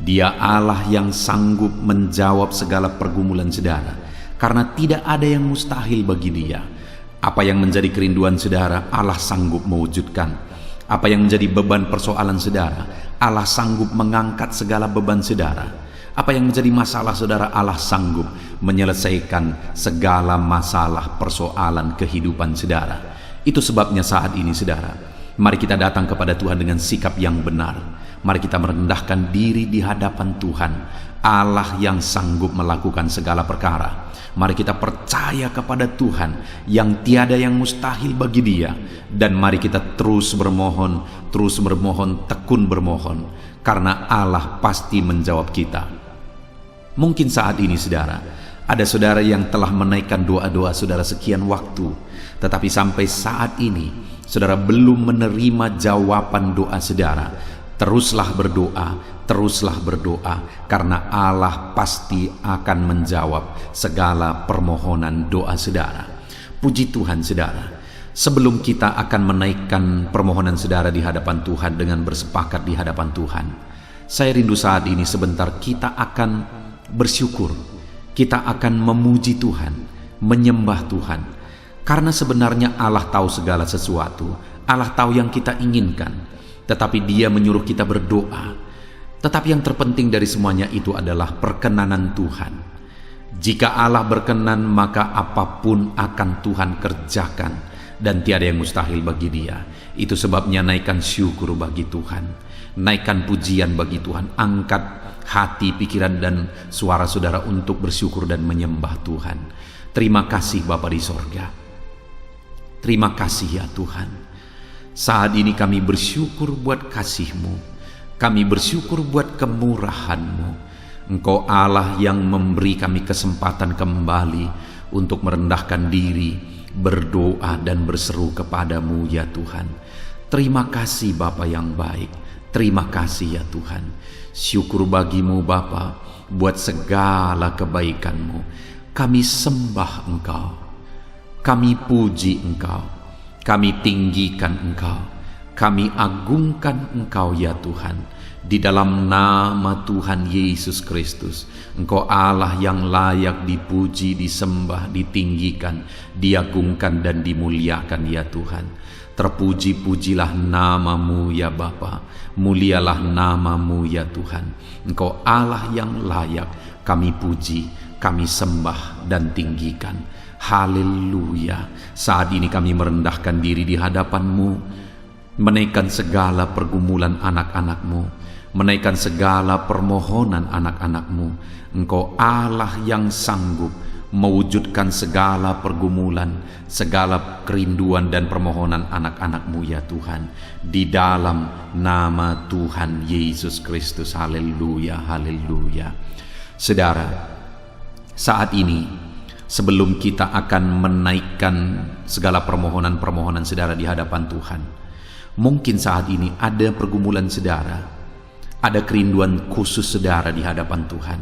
Dia Allah yang sanggup menjawab segala pergumulan saudara, karena tidak ada yang mustahil bagi Dia. Apa yang menjadi kerinduan saudara, Allah sanggup mewujudkan. Apa yang menjadi beban persoalan saudara, Allah sanggup mengangkat segala beban saudara. Apa yang menjadi masalah saudara, Allah sanggup menyelesaikan segala masalah persoalan kehidupan saudara. Itu sebabnya saat ini saudara, mari kita datang kepada Tuhan dengan sikap yang benar. Mari kita merendahkan diri di hadapan Tuhan, Allah yang sanggup melakukan segala perkara. Mari kita percaya kepada Tuhan yang tiada yang mustahil bagi Dia. Dan mari kita terus bermohon, tekun bermohon, karena Allah pasti menjawab kita. Mungkin saat ini saudara, ada saudara yang telah menaikkan doa-doa saudara sekian waktu, tetapi sampai saat ini saudara belum menerima jawaban doa saudara. Teruslah berdoa, karena Allah pasti akan menjawab segala permohonan doa saudara. Puji Tuhan saudara, sebelum kita akan menaikkan permohonan saudara di hadapan Tuhan dengan bersepakat di hadapan Tuhan, saya rindu saat ini sebentar kita akan bersyukur, kita akan memuji Tuhan, menyembah Tuhan. Karena sebenarnya Allah tahu segala sesuatu, Allah tahu yang kita inginkan, tetapi Dia menyuruh kita berdoa. Tetapi yang terpenting dari semuanya itu adalah perkenanan Tuhan. Jika Allah berkenan, maka apapun akan Tuhan kerjakan, dan tiada yang mustahil bagi Dia. Itu sebabnya naikkan syukur bagi Tuhan, naikkan pujian bagi Tuhan, angkat hati, pikiran, dan suara saudara untuk bersyukur dan menyembah Tuhan. Terima kasih Bapa di sorga. Terima kasih ya Tuhan. Saat ini kami bersyukur buat kasih-Mu, kami bersyukur buat kemurahan-Mu. Engkau Allah yang memberi kami kesempatan kembali untuk merendahkan diri, berdoa dan berseru kepadamu ya Tuhan. Terima kasih Bapa yang baik, terima kasih ya Tuhan. Syukur bagi-Mu Bapa buat segala kebaikan-Mu. Kami sembah Engkau, kami puji Engkau, kami tinggikan Engkau, kami agungkan Engkau ya Tuhan. Di dalam nama Tuhan Yesus Kristus, Engkau Allah yang layak dipuji, disembah, ditinggikan, diagungkan dan dimuliakan ya Tuhan. Terpuji-pujilah nama-Mu ya Bapa, mulialah nama-Mu ya Tuhan. Engkau Allah yang layak kami puji, kami sembah dan tinggikan. Haleluya. Saat ini kami merendahkan diri di hadapan-Mu, menaikkan segala pergumulan anak-anak-Mu, menaikkan segala permohonan anak-anak-Mu. Engkau Allah yang sanggup mewujudkan segala pergumulan, segala kerinduan dan permohonan anak-anak-Mu ya Tuhan. Di dalam nama Tuhan Yesus Kristus. Haleluya, haleluya. Saudara, saat ini sebelum kita akan menaikkan segala permohonan-permohonan saudara di hadapan Tuhan, mungkin saat ini ada pergumulan saudara, ada kerinduan khusus saudara di hadapan Tuhan.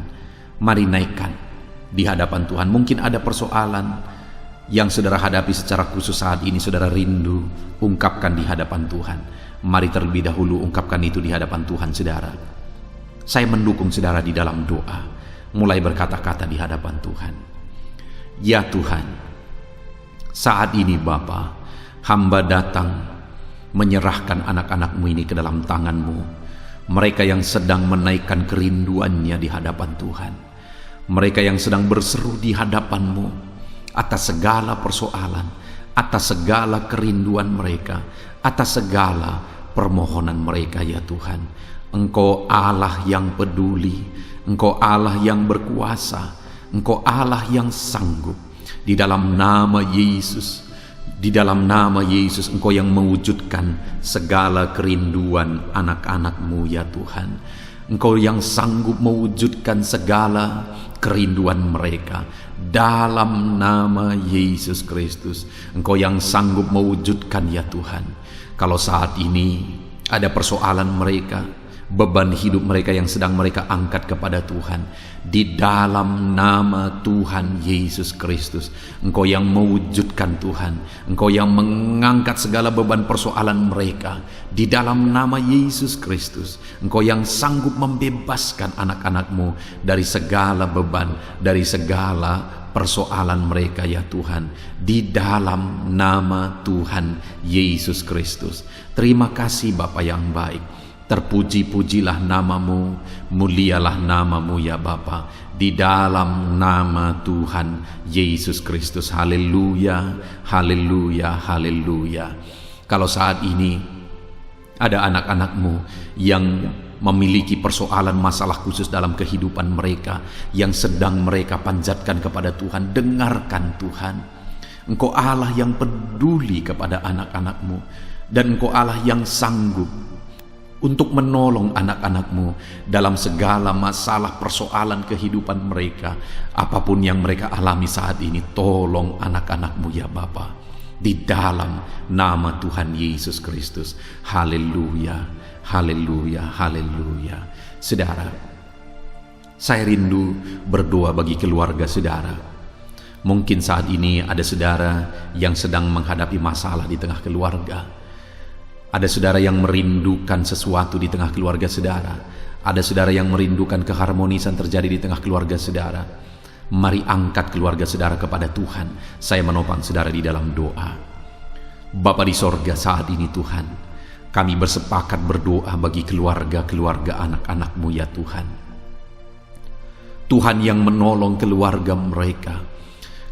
Mari naikkan di hadapan Tuhan. Mungkin ada persoalan yang saudara hadapi secara khusus saat ini, saudara rindu, ungkapkan di hadapan Tuhan. Mari terlebih dahulu ungkapkan itu di hadapan Tuhan saudara. Saya mendukung saudara di dalam doa, mulai berkata-kata di hadapan Tuhan. Ya Tuhan, saat ini Bapa, Hamba datang menyerahkan anak-anak-mu ini ke dalam tangan-mu. Mereka yang sedang menaikkan kerinduannya di hadapan Tuhan. Mereka yang sedang berseru di hadapan-mu atas segala persoalan, atas segala kerinduan mereka, atas segala permohonan mereka ya Tuhan. Engkau Allah yang peduli, Engkau Allah yang berkuasa, Engkau Allah yang sanggup. Di dalam nama Yesus, di dalam nama Yesus, Engkau yang mewujudkan segala kerinduan anak-anak-mu ya Tuhan. Engkau yang sanggup mewujudkan segala kerinduan mereka. Dalam nama Yesus Kristus, Engkau yang sanggup mewujudkan ya Tuhan. Kalau saat ini ada persoalan mereka, beban hidup mereka yang sedang mereka angkat kepada Tuhan, di dalam nama Tuhan Yesus Kristus, Engkau yang mewujudkan Tuhan, Engkau yang mengangkat segala beban persoalan mereka, di dalam nama Yesus Kristus, Engkau yang sanggup membebaskan anak-anak-mu dari segala beban, dari segala persoalan mereka ya Tuhan, di dalam nama Tuhan Yesus Kristus. Terima kasih Bapa yang baik. Terpuji-pujilah namamu, mulialah namamu ya Bapa, di dalam nama Tuhan Yesus Kristus. Haleluya, haleluya, haleluya. Kalau saat ini ada anak-anakmu yang memiliki persoalan masalah khusus dalam kehidupan mereka, yang sedang mereka panjatkan kepada Tuhan, dengarkan Tuhan. Engkau Allah yang peduli kepada anak-anakmu, dan Engkau Allah yang sanggup untuk menolong anak-anakmu dalam segala masalah persoalan kehidupan mereka. Apapun yang mereka alami saat ini, tolong anak-anakmu ya Bapa, di dalam nama Tuhan Yesus Kristus. Haleluya, haleluya, haleluya. Saudara, saya rindu berdoa bagi keluarga saudara. Mungkin saat ini ada saudara yang sedang menghadapi masalah di tengah keluarga. Ada saudara yang merindukan sesuatu di tengah keluarga saudara. Ada saudara yang merindukan keharmonisan terjadi di tengah keluarga saudara. Mari angkat keluarga saudara kepada Tuhan. Saya menopang saudara di dalam doa. Bapa di sorga, saat ini Tuhan, kami bersepakat berdoa bagi keluarga-keluarga anak-anak-Mu ya Tuhan. Tuhan yang menolong keluarga mereka.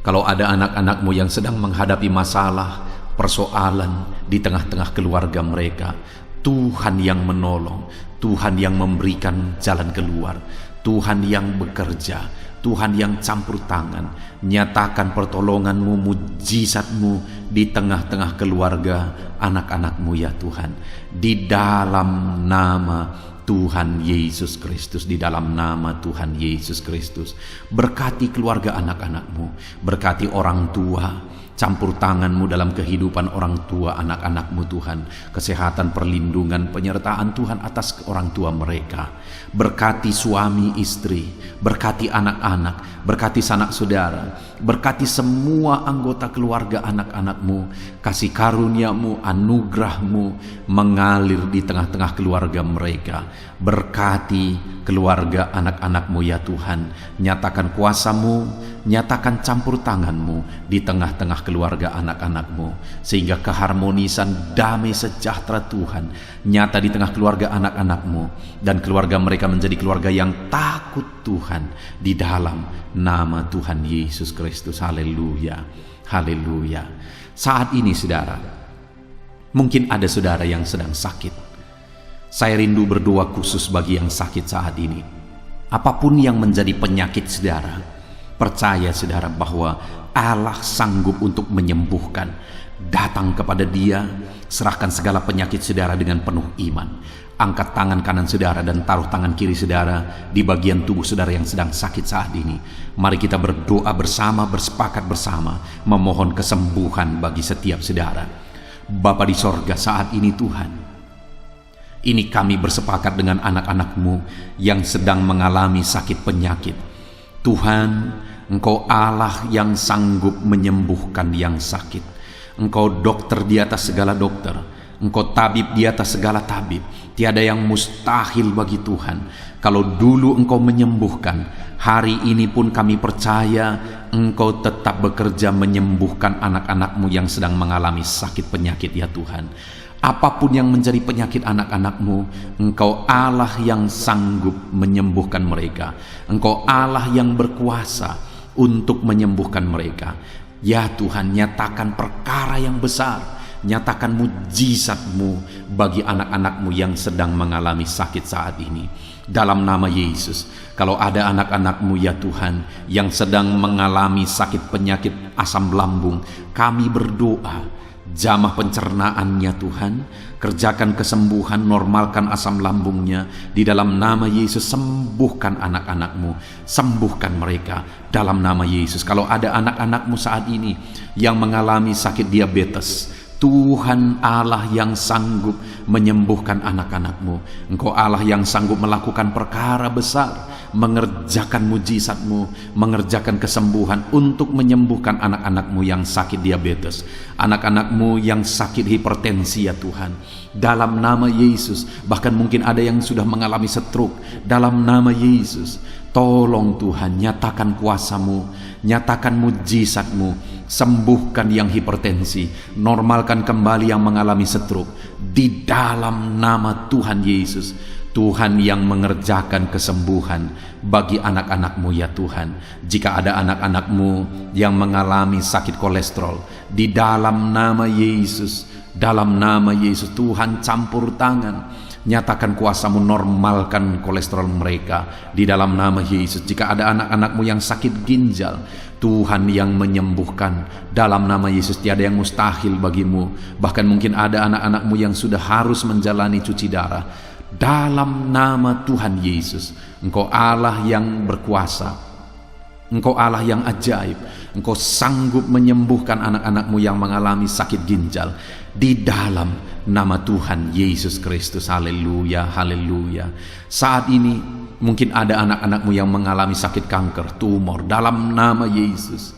Kalau ada anak-anak-Mu yang sedang menghadapi masalah, persoalan di tengah-tengah keluarga mereka, Tuhan yang menolong, Tuhan yang memberikan jalan keluar, Tuhan yang bekerja, Tuhan yang campur tangan. Nyatakan pertolongan-Mu, mujizat-Mu di tengah-tengah keluarga anak-anak-Mu ya Tuhan, di dalam nama Tuhan Yesus Kristus, di dalam nama Tuhan Yesus Kristus. Berkati keluarga anak-anak-Mu, berkati orang tua, campur tangan-Mu dalam kehidupan orang tua anak-anak-Mu Tuhan. Kesehatan, perlindungan, penyertaan Tuhan atas orang tua mereka. Berkati suami istri, berkati anak-anak, berkati sanak saudara, berkati semua anggota keluarga anak-anak-Mu. Kasih karunia-Mu, anugerah-Mu mengalir di tengah-tengah keluarga mereka. Berkati keluarga anak-anak-Mu ya Tuhan. Nyatakan kuasa-Mu, nyatakan campur tangan-Mu di tengah-tengah keluarga anak-anak-Mu, sehingga keharmonisan, damai sejahtera Tuhan nyata di tengah keluarga anak-anak-Mu, dan keluarga mereka menjadi keluarga yang takut Tuhan, di dalam nama Tuhan Yesus Kristus. Haleluya, haleluya. Saat ini saudara, mungkin ada saudara yang sedang sakit. Saya rindu berdoa khusus bagi yang sakit saat ini. Apapun yang menjadi penyakit saudara, percaya saudara bahwa Allah sanggup untuk menyembuhkan. Datang kepada Dia, serahkan segala penyakit saudara dengan penuh iman. Angkat tangan kanan saudara dan taruh tangan kiri saudara di bagian tubuh saudara yang sedang sakit saat ini. Mari kita berdoa bersama, bersepakat bersama, memohon kesembuhan bagi setiap saudara. Bapa di sorga, saat ini Tuhan, ini kami bersepakat dengan anak-anak-Mu yang sedang mengalami sakit penyakit. Tuhan, Engkau Allah yang sanggup menyembuhkan yang sakit. Engkau dokter di atas segala dokter, Engkau tabib di atas segala tabib. Tiada yang mustahil bagi Tuhan. Kalau dulu Engkau menyembuhkan, hari ini pun kami percaya Engkau tetap bekerja menyembuhkan anak-anak-Mu yang sedang mengalami sakit penyakit ya Tuhan. Apapun yang menjadi penyakit anak-anak-Mu, Engkau Allah yang sanggup menyembuhkan mereka. Engkau Allah yang berkuasa untuk menyembuhkan mereka. Ya Tuhan, nyatakan perkara yang besar, nyatakan mujizat-Mu bagi anak-anak-Mu yang sedang mengalami sakit saat ini. Dalam nama Yesus, kalau ada anak-anak-Mu ya Tuhan yang sedang mengalami sakit penyakit asam lambung, kami berdoa, jamah pencernaannya Tuhan, kerjakan kesembuhan, normalkan asam lambungnya. Di dalam nama Yesus, sembuhkan anak-anak-Mu, sembuhkan mereka dalam nama Yesus. Kalau ada anak-anak-Mu saat ini yang mengalami sakit diabetes, Tuhan Allah yang sanggup menyembuhkan anak-anak-Mu. Engkau Allah yang sanggup melakukan perkara besar, mengerjakan mujizat-Mu, mengerjakan kesembuhan untuk menyembuhkan anak-anak-Mu yang sakit diabetes, anak-anak-Mu yang sakit hipertensi ya Tuhan. Dalam nama Yesus, bahkan mungkin ada yang sudah mengalami stroke. Dalam nama Yesus, tolong Tuhan, nyatakan kuasa-Mu, nyatakan mujizat-Mu, sembuhkan yang hipertensi, normalkan kembali yang mengalami stroke. Di dalam nama Tuhan Yesus, Tuhan yang mengerjakan kesembuhan bagi anak-anak-Mu ya Tuhan. Jika ada anak-anak-Mu yang mengalami sakit kolesterol, di dalam nama Yesus, dalam nama Yesus, Tuhan campur tangan, nyatakan kuasa-Mu, normalkan kolesterol mereka di dalam nama Yesus. Jika ada anak-anak-Mu yang sakit ginjal, Tuhan yang menyembuhkan dalam nama Yesus. Tiada yang mustahil bagi-Mu. Bahkan mungkin ada anak-anak-Mu yang sudah harus menjalani cuci darah. Dalam nama Tuhan Yesus, Engkau Allah yang berkuasa, Engkau Allah yang ajaib. Engkau sanggup menyembuhkan anak-anak-Mu yang mengalami sakit ginjal di dalam nama Tuhan Yesus Kristus. Haleluya, haleluya. Saat ini mungkin ada anak-anak-Mu yang mengalami sakit kanker, tumor. Dalam nama Yesus,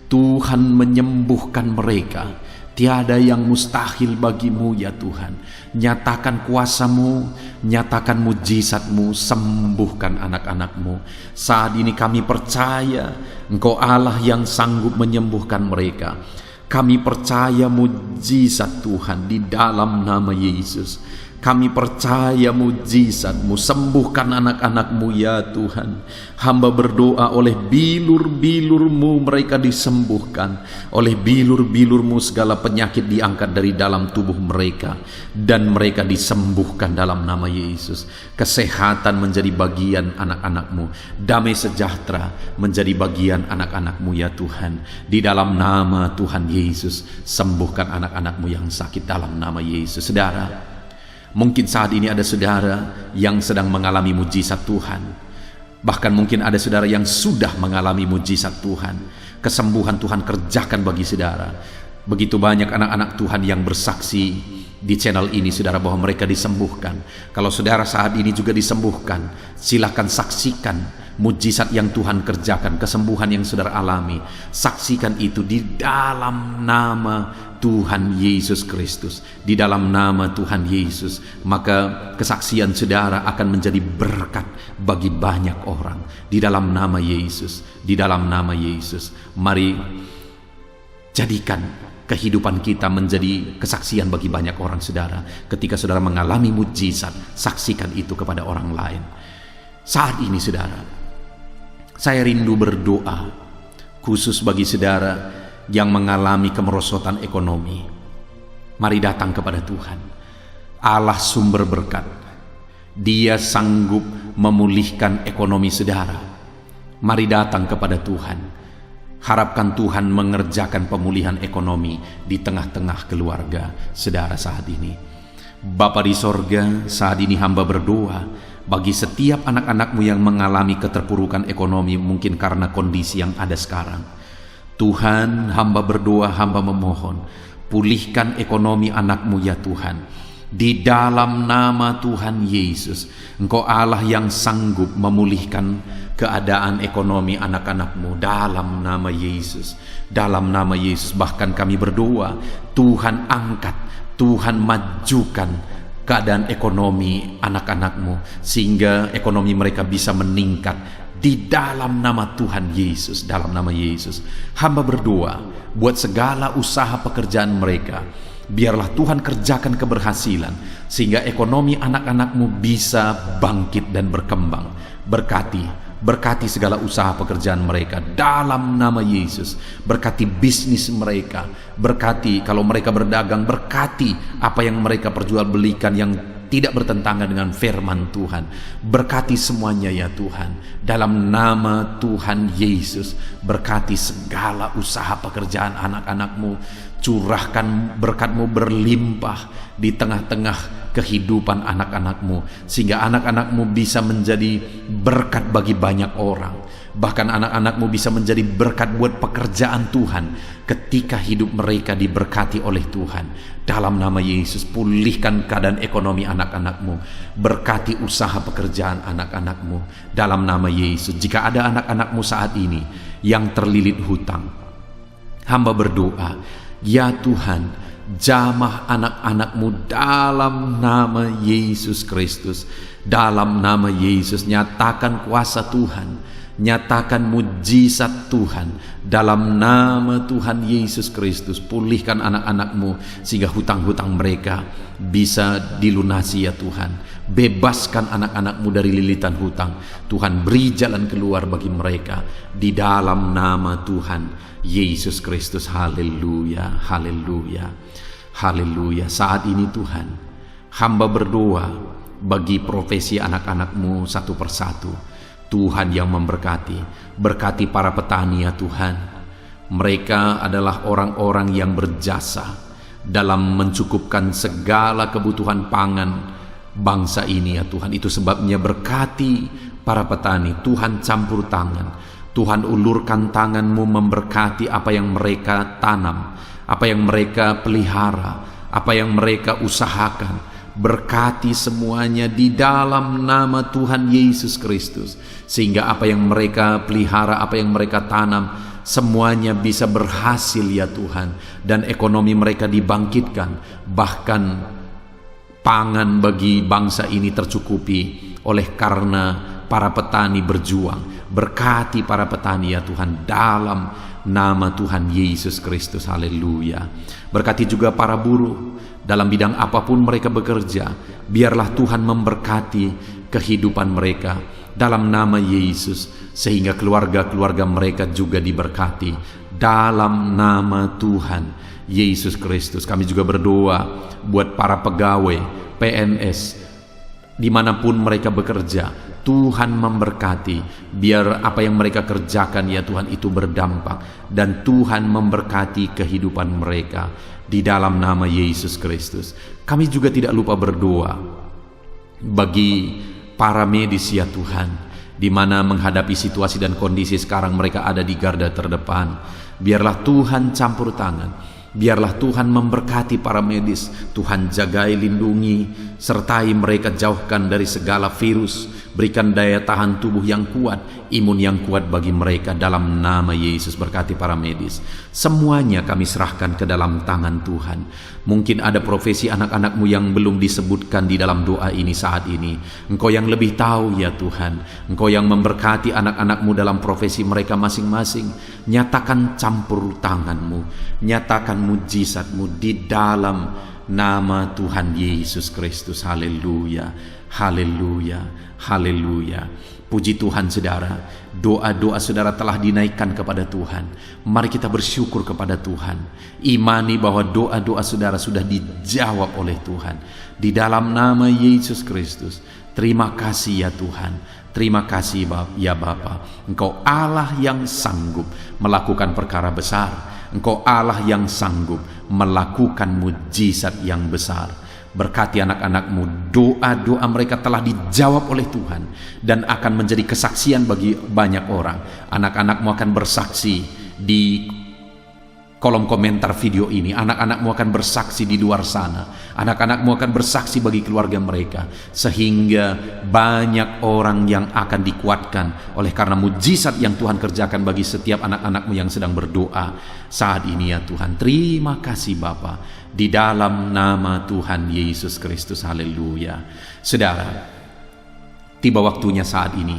Tuhan menyembuhkan mereka. Tiada yang mustahil bagi-Mu ya Tuhan. Nyatakan kuasa-Mu, nyatakan mujizat-Mu, sembuhkan anak-anak-Mu. Saat ini kami percaya Engkau Allah yang sanggup menyembuhkan mereka. Kami percaya mujizat Tuhan di dalam nama Yesus. Kami percaya mujizat-Mu, sembuhkan anak-anak-Mu ya Tuhan. Hamba berdoa oleh bilur-bilur-Mu mereka disembuhkan. Oleh bilur-bilur-Mu segala penyakit diangkat dari dalam tubuh mereka, dan mereka disembuhkan dalam nama Yesus. Kesehatan menjadi bagian anak-anak-Mu, damai sejahtera menjadi bagian anak-anak-Mu ya Tuhan. Di dalam nama Tuhan Yesus, sembuhkan anak-anak-Mu yang sakit dalam nama Yesus. Saudara, mungkin saat ini ada saudara yang sedang mengalami mujizat Tuhan. Bahkan mungkin ada saudara yang sudah mengalami mujizat Tuhan. Kesembuhan Tuhan kerjakan bagi saudara. Begitu banyak anak-anak Tuhan yang bersaksi di channel ini, saudara, bahwa mereka disembuhkan. Kalau saudara saat ini juga disembuhkan, silakan saksikan mujizat yang Tuhan kerjakan, kesembuhan yang saudara alami. Saksikan itu di dalam nama Tuhan Yesus Kristus. Di dalam nama Tuhan Yesus, maka kesaksian saudara akan menjadi berkat bagi banyak orang. Di dalam nama Yesus, di dalam nama Yesus. Mari jadikan kehidupan kita menjadi kesaksian bagi banyak orang, saudara. Ketika saudara mengalami mujizat, saksikan itu kepada orang lain. Saat ini, saudara, saya rindu berdoa khusus bagi saudara yang mengalami kemerosotan ekonomi. Mari datang kepada Tuhan, Allah sumber berkat. Dia sanggup memulihkan ekonomi saudara. Mari datang kepada Tuhan. Harapkan Tuhan mengerjakan pemulihan ekonomi di tengah-tengah keluarga saudara saat ini. Bapa di sorga, saat ini hamba berdoa bagi setiap anak-anak-Mu yang mengalami keterpurukan ekonomi, mungkin karena kondisi yang ada sekarang. Tuhan, hamba berdoa, hamba memohon, pulihkan ekonomi anak-Mu ya Tuhan. Di dalam nama Tuhan Yesus, Engkau Allah yang sanggup memulihkan keadaan ekonomi anak-anak-Mu dalam nama Yesus. Dalam nama Yesus, bahkan kami berdoa, Tuhan angkat, Tuhan majukan keadaan ekonomi anak-anak-Mu, sehingga ekonomi mereka bisa meningkat di dalam nama Tuhan Yesus. Dalam nama Yesus, hamba berdoa buat segala usaha pekerjaan mereka. Biarlah Tuhan kerjakan keberhasilan, sehingga ekonomi anak-anakmu bisa bangkit dan berkembang. Berkati segala usaha pekerjaan mereka dalam nama Yesus. Berkati bisnis mereka, berkati kalau mereka berdagang, berkati apa yang mereka perjualbelikan yang tidak bertentangan dengan firman Tuhan. Berkati semuanya ya Tuhan, dalam nama Tuhan Yesus. Berkati segala usaha pekerjaan anak-anakmu. Curahkan berkat-Mu berlimpah di tengah-tengah kehidupan anak-anakmu, sehingga anak-anakmu bisa menjadi berkat bagi banyak orang. Bahkan anak-anakmu bisa menjadi berkat buat pekerjaan Tuhan ketika hidup mereka diberkati oleh Tuhan. Dalam nama Yesus, pulihkan keadaan ekonomi anak-anakmu. Berkati usaha pekerjaan anak-anakmu. Dalam nama Yesus, jika ada anak-anakmu saat ini yang terlilit hutang, hamba berdoa, ya Tuhan, jamah anak-anakmu dalam nama Yesus Kristus. Dalam nama Yesus, nyatakan kuasa Tuhan, nyatakan mujizat Tuhan. Dalam nama Tuhan Yesus Kristus, pulihkan anak-anakmu sehingga hutang-hutang mereka bisa dilunasi ya Tuhan. Bebaskan anak-anakmu dari lilitan hutang. Tuhan, beri jalan keluar bagi mereka di dalam nama Tuhan Yesus Kristus. Haleluya, haleluya, haleluya. Saat ini Tuhan, hamba berdoa bagi profesi anak-anakmu satu persatu. Tuhan yang memberkati, berkati para petani ya Tuhan. Mereka adalah orang-orang yang berjasa dalam mencukupkan segala kebutuhan pangan bangsa ini ya Tuhan. Itu sebabnya berkati para petani. Tuhan campur tangan, Tuhan ulurkan tangan-Mu memberkati apa yang mereka tanam, apa yang mereka pelihara, apa yang mereka usahakan. Berkati semuanya di dalam nama Tuhan Yesus Kristus, sehingga apa yang mereka pelihara, apa yang mereka tanam, semuanya bisa berhasil ya Tuhan, dan ekonomi mereka dibangkitkan. Bahkan pangan bagi bangsa ini tercukupi oleh karena para petani berjuang. Berkati para petani ya Tuhan dalam nama Tuhan Yesus Kristus. Haleluya. Berkati juga para buruh dalam bidang apapun mereka bekerja. Biarlah Tuhan memberkati kehidupan mereka dalam nama Yesus, sehingga keluarga-keluarga mereka juga diberkati dalam nama Tuhan Yesus Kristus. Kami juga berdoa buat para pegawai PNS dimanapun mereka bekerja. Tuhan memberkati, biar apa yang mereka kerjakan ya Tuhan itu berdampak, dan Tuhan memberkati kehidupan mereka di dalam nama Yesus Kristus. Kami juga tidak lupa berdoa bagi para medis ya Tuhan, di mana menghadapi situasi dan kondisi sekarang mereka ada di garda terdepan. Biarlah Tuhan campur tangan, biarlah Tuhan memberkati para medis. Tuhan jagai, lindungi, sertai mereka, jauhkan dari segala virus. Berikan daya tahan tubuh yang kuat, imun yang kuat bagi mereka dalam nama Yesus. Berkati para medis. Semuanya kami serahkan ke dalam tangan Tuhan. Mungkin ada profesi anak-anakmu yang belum disebutkan di dalam doa ini saat ini. Engkau yang lebih tahu ya Tuhan. Engkau yang memberkati anak-anakmu dalam profesi mereka masing-masing. Nyatakan campur tangan-Mu, nyatakan mujizat-Mu di dalam nama Tuhan Yesus Kristus. Haleluya, haleluya, haleluya. Puji Tuhan saudara, doa-doa saudara telah dinaikkan kepada Tuhan. Mari kita bersyukur kepada Tuhan. Imani bahwa doa-doa saudara sudah dijawab oleh Tuhan di dalam nama Yesus Kristus. Terima kasih ya Tuhan. Terima kasih ya Bapa. Engkau Allah yang sanggup melakukan perkara besar. Engkau Allah yang sanggup melakukan mujizat yang besar. Berkati anak-anakmu, doa-doa mereka telah dijawab oleh Tuhan dan akan menjadi kesaksian bagi banyak orang. Anak-anakmu akan bersaksi di kolom komentar video ini. Anak-anakmu akan bersaksi di luar sana. Anak-anakmu akan bersaksi bagi keluarga mereka, sehingga banyak orang yang akan dikuatkan oleh karena mujizat yang Tuhan kerjakan bagi setiap anak-anakmu yang sedang berdoa saat ini ya Tuhan. Terima kasih Bapa, di dalam nama Tuhan Yesus Kristus. Haleluya. Saudara, tiba waktunya saat ini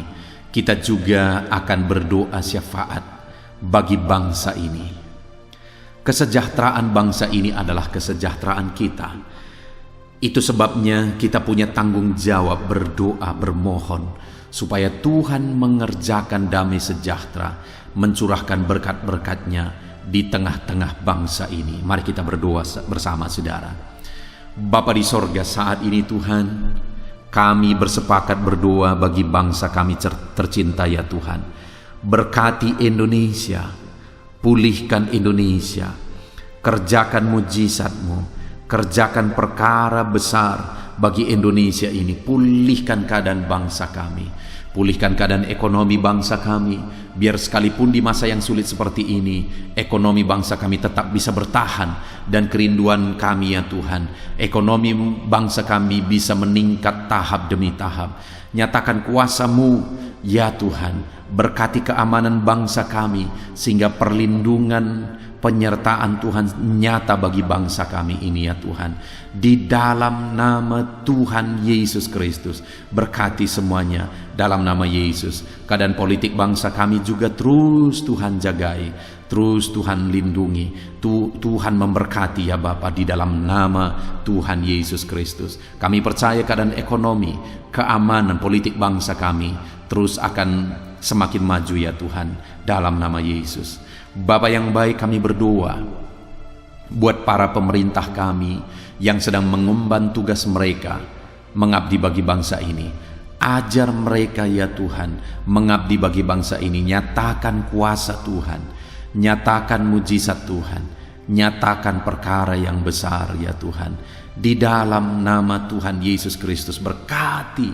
kita juga akan berdoa syafaat bagi bangsa ini. Kesejahteraan bangsa ini adalah kesejahteraan kita. Itu sebabnya kita punya tanggung jawab berdoa, bermohon supaya Tuhan mengerjakan damai sejahtera, mencurahkan berkat-berkat-Nya di tengah-tengah bangsa ini. Mari kita berdoa bersama, saudara. Bapa di sorga, saat ini Tuhan, kami bersepakat berdoa bagi bangsa kami tercinta ya Tuhan. Berkati Indonesia, pulihkan Indonesia, kerjakan mujizat-Mu, kerjakan perkara besar bagi Indonesia ini. Pulihkan keadaan bangsa kami, pulihkan keadaan ekonomi bangsa kami, biar sekalipun di masa yang sulit seperti ini, ekonomi bangsa kami tetap bisa bertahan. Dan kerinduan kami ya Tuhan, ekonomi bangsa kami bisa meningkat tahap demi tahap. Nyatakan kuasa-Mu ya Tuhan, berkati keamanan bangsa kami, sehingga perlindungan, penyertaan Tuhan nyata bagi bangsa kami ini ya Tuhan. Di dalam nama Tuhan Yesus Kristus, berkati semuanya dalam nama Yesus. Keadaan politik bangsa kami juga terus Tuhan jagai, terus Tuhan lindungi, Tuhan memberkati ya Bapa, di dalam nama Tuhan Yesus Kristus. Kami percaya keadaan ekonomi, keamanan politik bangsa kami terus akan semakin maju ya Tuhan, dalam nama Yesus. Bapa yang baik, kami berdoa buat para pemerintah kami yang sedang mengemban tugas mereka mengabdi bagi bangsa ini. Ajar mereka ya Tuhan mengabdi bagi bangsa ini. Nyatakan kuasa Tuhan, nyatakan mujizat Tuhan, nyatakan perkara yang besar ya Tuhan. Di dalam nama Tuhan Yesus Kristus, berkati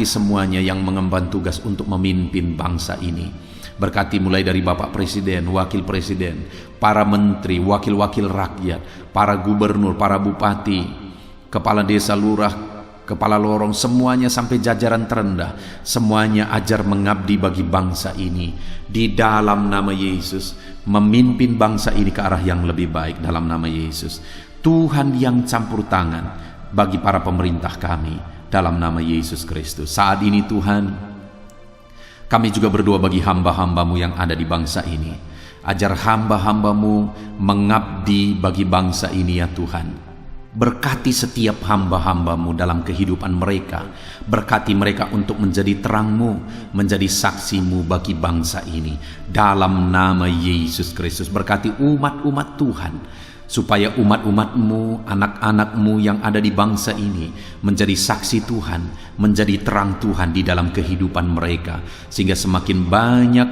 semuanya yang mengemban tugas untuk memimpin bangsa ini. Berkati mulai dari Bapak Presiden, Wakil Presiden, para menteri, wakil-wakil rakyat, para gubernur, para bupati, kepala desa, lurah, kepala lorong, semuanya sampai jajaran terendah, semuanya ajar mengabdi bagi bangsa ini. Di dalam nama Yesus, memimpin bangsa ini ke arah yang lebih baik dalam nama Yesus. Tuhan yang campur tangan bagi para pemerintah kami dalam nama Yesus Kristus. Saat ini Tuhan, kami juga berdoa bagi hamba-hamba-Mu yang ada di bangsa ini. Ajar hamba-hamba-Mu mengabdi bagi bangsa ini ya Tuhan. Berkati setiap hamba-hamba-Mu dalam kehidupan mereka. Berkati mereka untuk menjadi terang-Mu, menjadi saksi-Mu bagi bangsa ini. Dalam nama Yesus Kristus, berkati umat-umat Tuhan, supaya umat-umat-Mu, anak-anak-Mu yang ada di bangsa ini menjadi saksi Tuhan, menjadi terang Tuhan di dalam kehidupan mereka, sehingga semakin banyak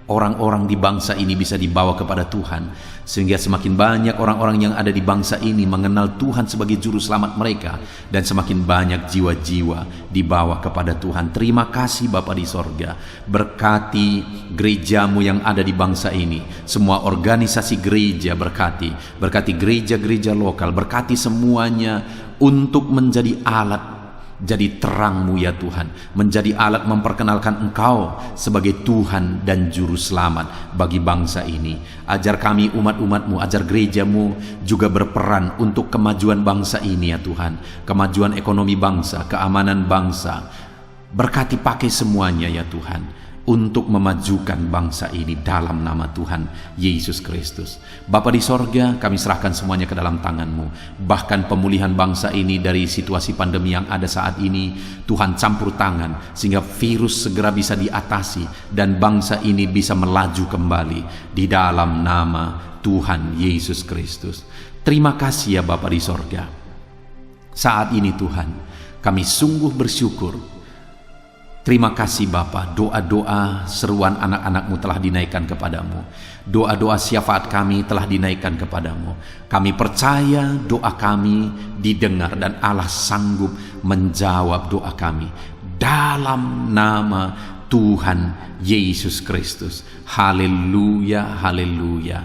orang-orang di bangsa ini bisa dibawa kepada Tuhan, sehingga semakin banyak orang-orang yang ada di bangsa ini mengenal Tuhan sebagai juru selamat mereka, dan semakin banyak jiwa-jiwa dibawa kepada Tuhan. Terima kasih Bapa di sorga. Berkati gereja-Mu yang ada di bangsa ini, semua organisasi gereja berkati gereja-gereja lokal, berkati semuanya untuk menjadi alat, jadi terang-Mu ya Tuhan, menjadi alat memperkenalkan Engkau sebagai Tuhan dan Juru Selamat bagi bangsa ini. Ajar kami umat-umat-Mu, ajar gereja-Mu juga berperan untuk kemajuan bangsa ini ya Tuhan, kemajuan ekonomi bangsa, keamanan bangsa. Berkati pakai semuanya ya Tuhan untuk memajukan bangsa ini dalam nama Tuhan Yesus Kristus. Bapa di sorga, kami serahkan semuanya ke dalam tangan-Mu. Bahkan pemulihan bangsa ini dari situasi pandemi yang ada saat ini, Tuhan campur tangan sehingga virus segera bisa diatasi dan bangsa ini bisa melaju kembali di dalam nama Tuhan Yesus Kristus. Terima kasih ya Bapa di sorga. Saat ini Tuhan, kami sungguh bersyukur. Terima kasih Bapa, doa-doa seruan anak-anak-Mu telah dinaikkan kepadamu. Doa-doa syafaat kami telah dinaikkan kepadamu. Kami percaya doa kami didengar dan Allah sanggup menjawab doa kami. Dalam nama Tuhan Yesus Kristus. Haleluya, haleluya,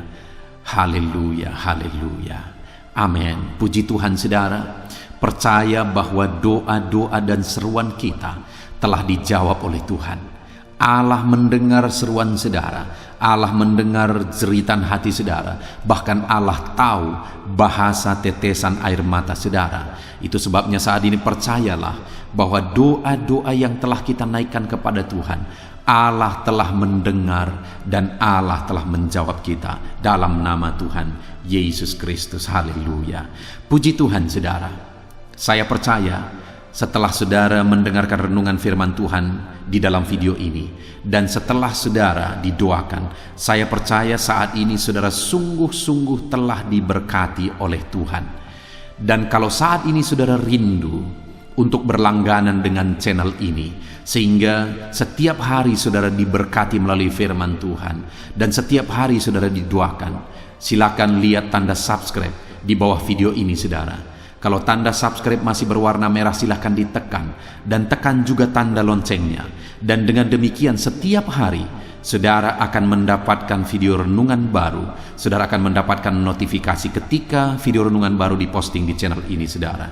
haleluya, haleluya. Amin. Puji Tuhan saudara. Percaya bahwa doa-doa dan seruan kita telah dijawab oleh Tuhan. Allah mendengar seruan saudara, Allah mendengar jeritan hati saudara, bahkan Allah tahu bahasa tetesan air mata saudara. Itu sebabnya saat ini percayalah bahwa doa-doa yang telah kita naikkan kepada Tuhan, Allah telah mendengar dan Allah telah menjawab kita dalam nama Tuhan Yesus Kristus. Haleluya. Puji Tuhan saudara. Saya percaya setelah saudara mendengarkan renungan firman Tuhan di dalam video ini, dan setelah saudara didoakan, saya percaya saat ini saudara sungguh-sungguh telah diberkati oleh Tuhan. Dan kalau saat ini saudara rindu untuk berlangganan dengan channel ini, sehingga setiap hari saudara diberkati melalui firman Tuhan, dan setiap hari saudara didoakan, silakan lihat tanda subscribe di bawah video ini saudara. Kalau tanda subscribe masih berwarna merah, silahkan ditekan, dan tekan juga tanda loncengnya. Dan dengan demikian setiap hari saudara akan mendapatkan video renungan baru. Saudara akan mendapatkan notifikasi ketika video renungan baru diposting di channel ini saudara.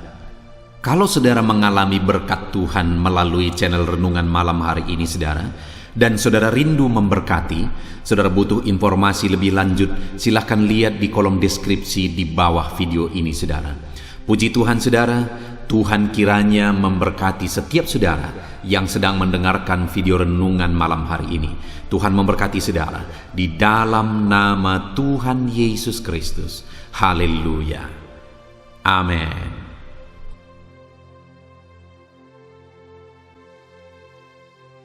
Kalau saudara mengalami berkat Tuhan melalui channel renungan malam hari ini saudara, dan saudara rindu memberkati, saudara butuh informasi lebih lanjut, silahkan lihat di kolom deskripsi di bawah video ini saudara. Puji Tuhan saudara, Tuhan kiranya memberkati setiap saudara yang sedang mendengarkan video renungan malam hari ini. Tuhan memberkati saudara di dalam nama Tuhan Yesus Kristus. Haleluya. Amin.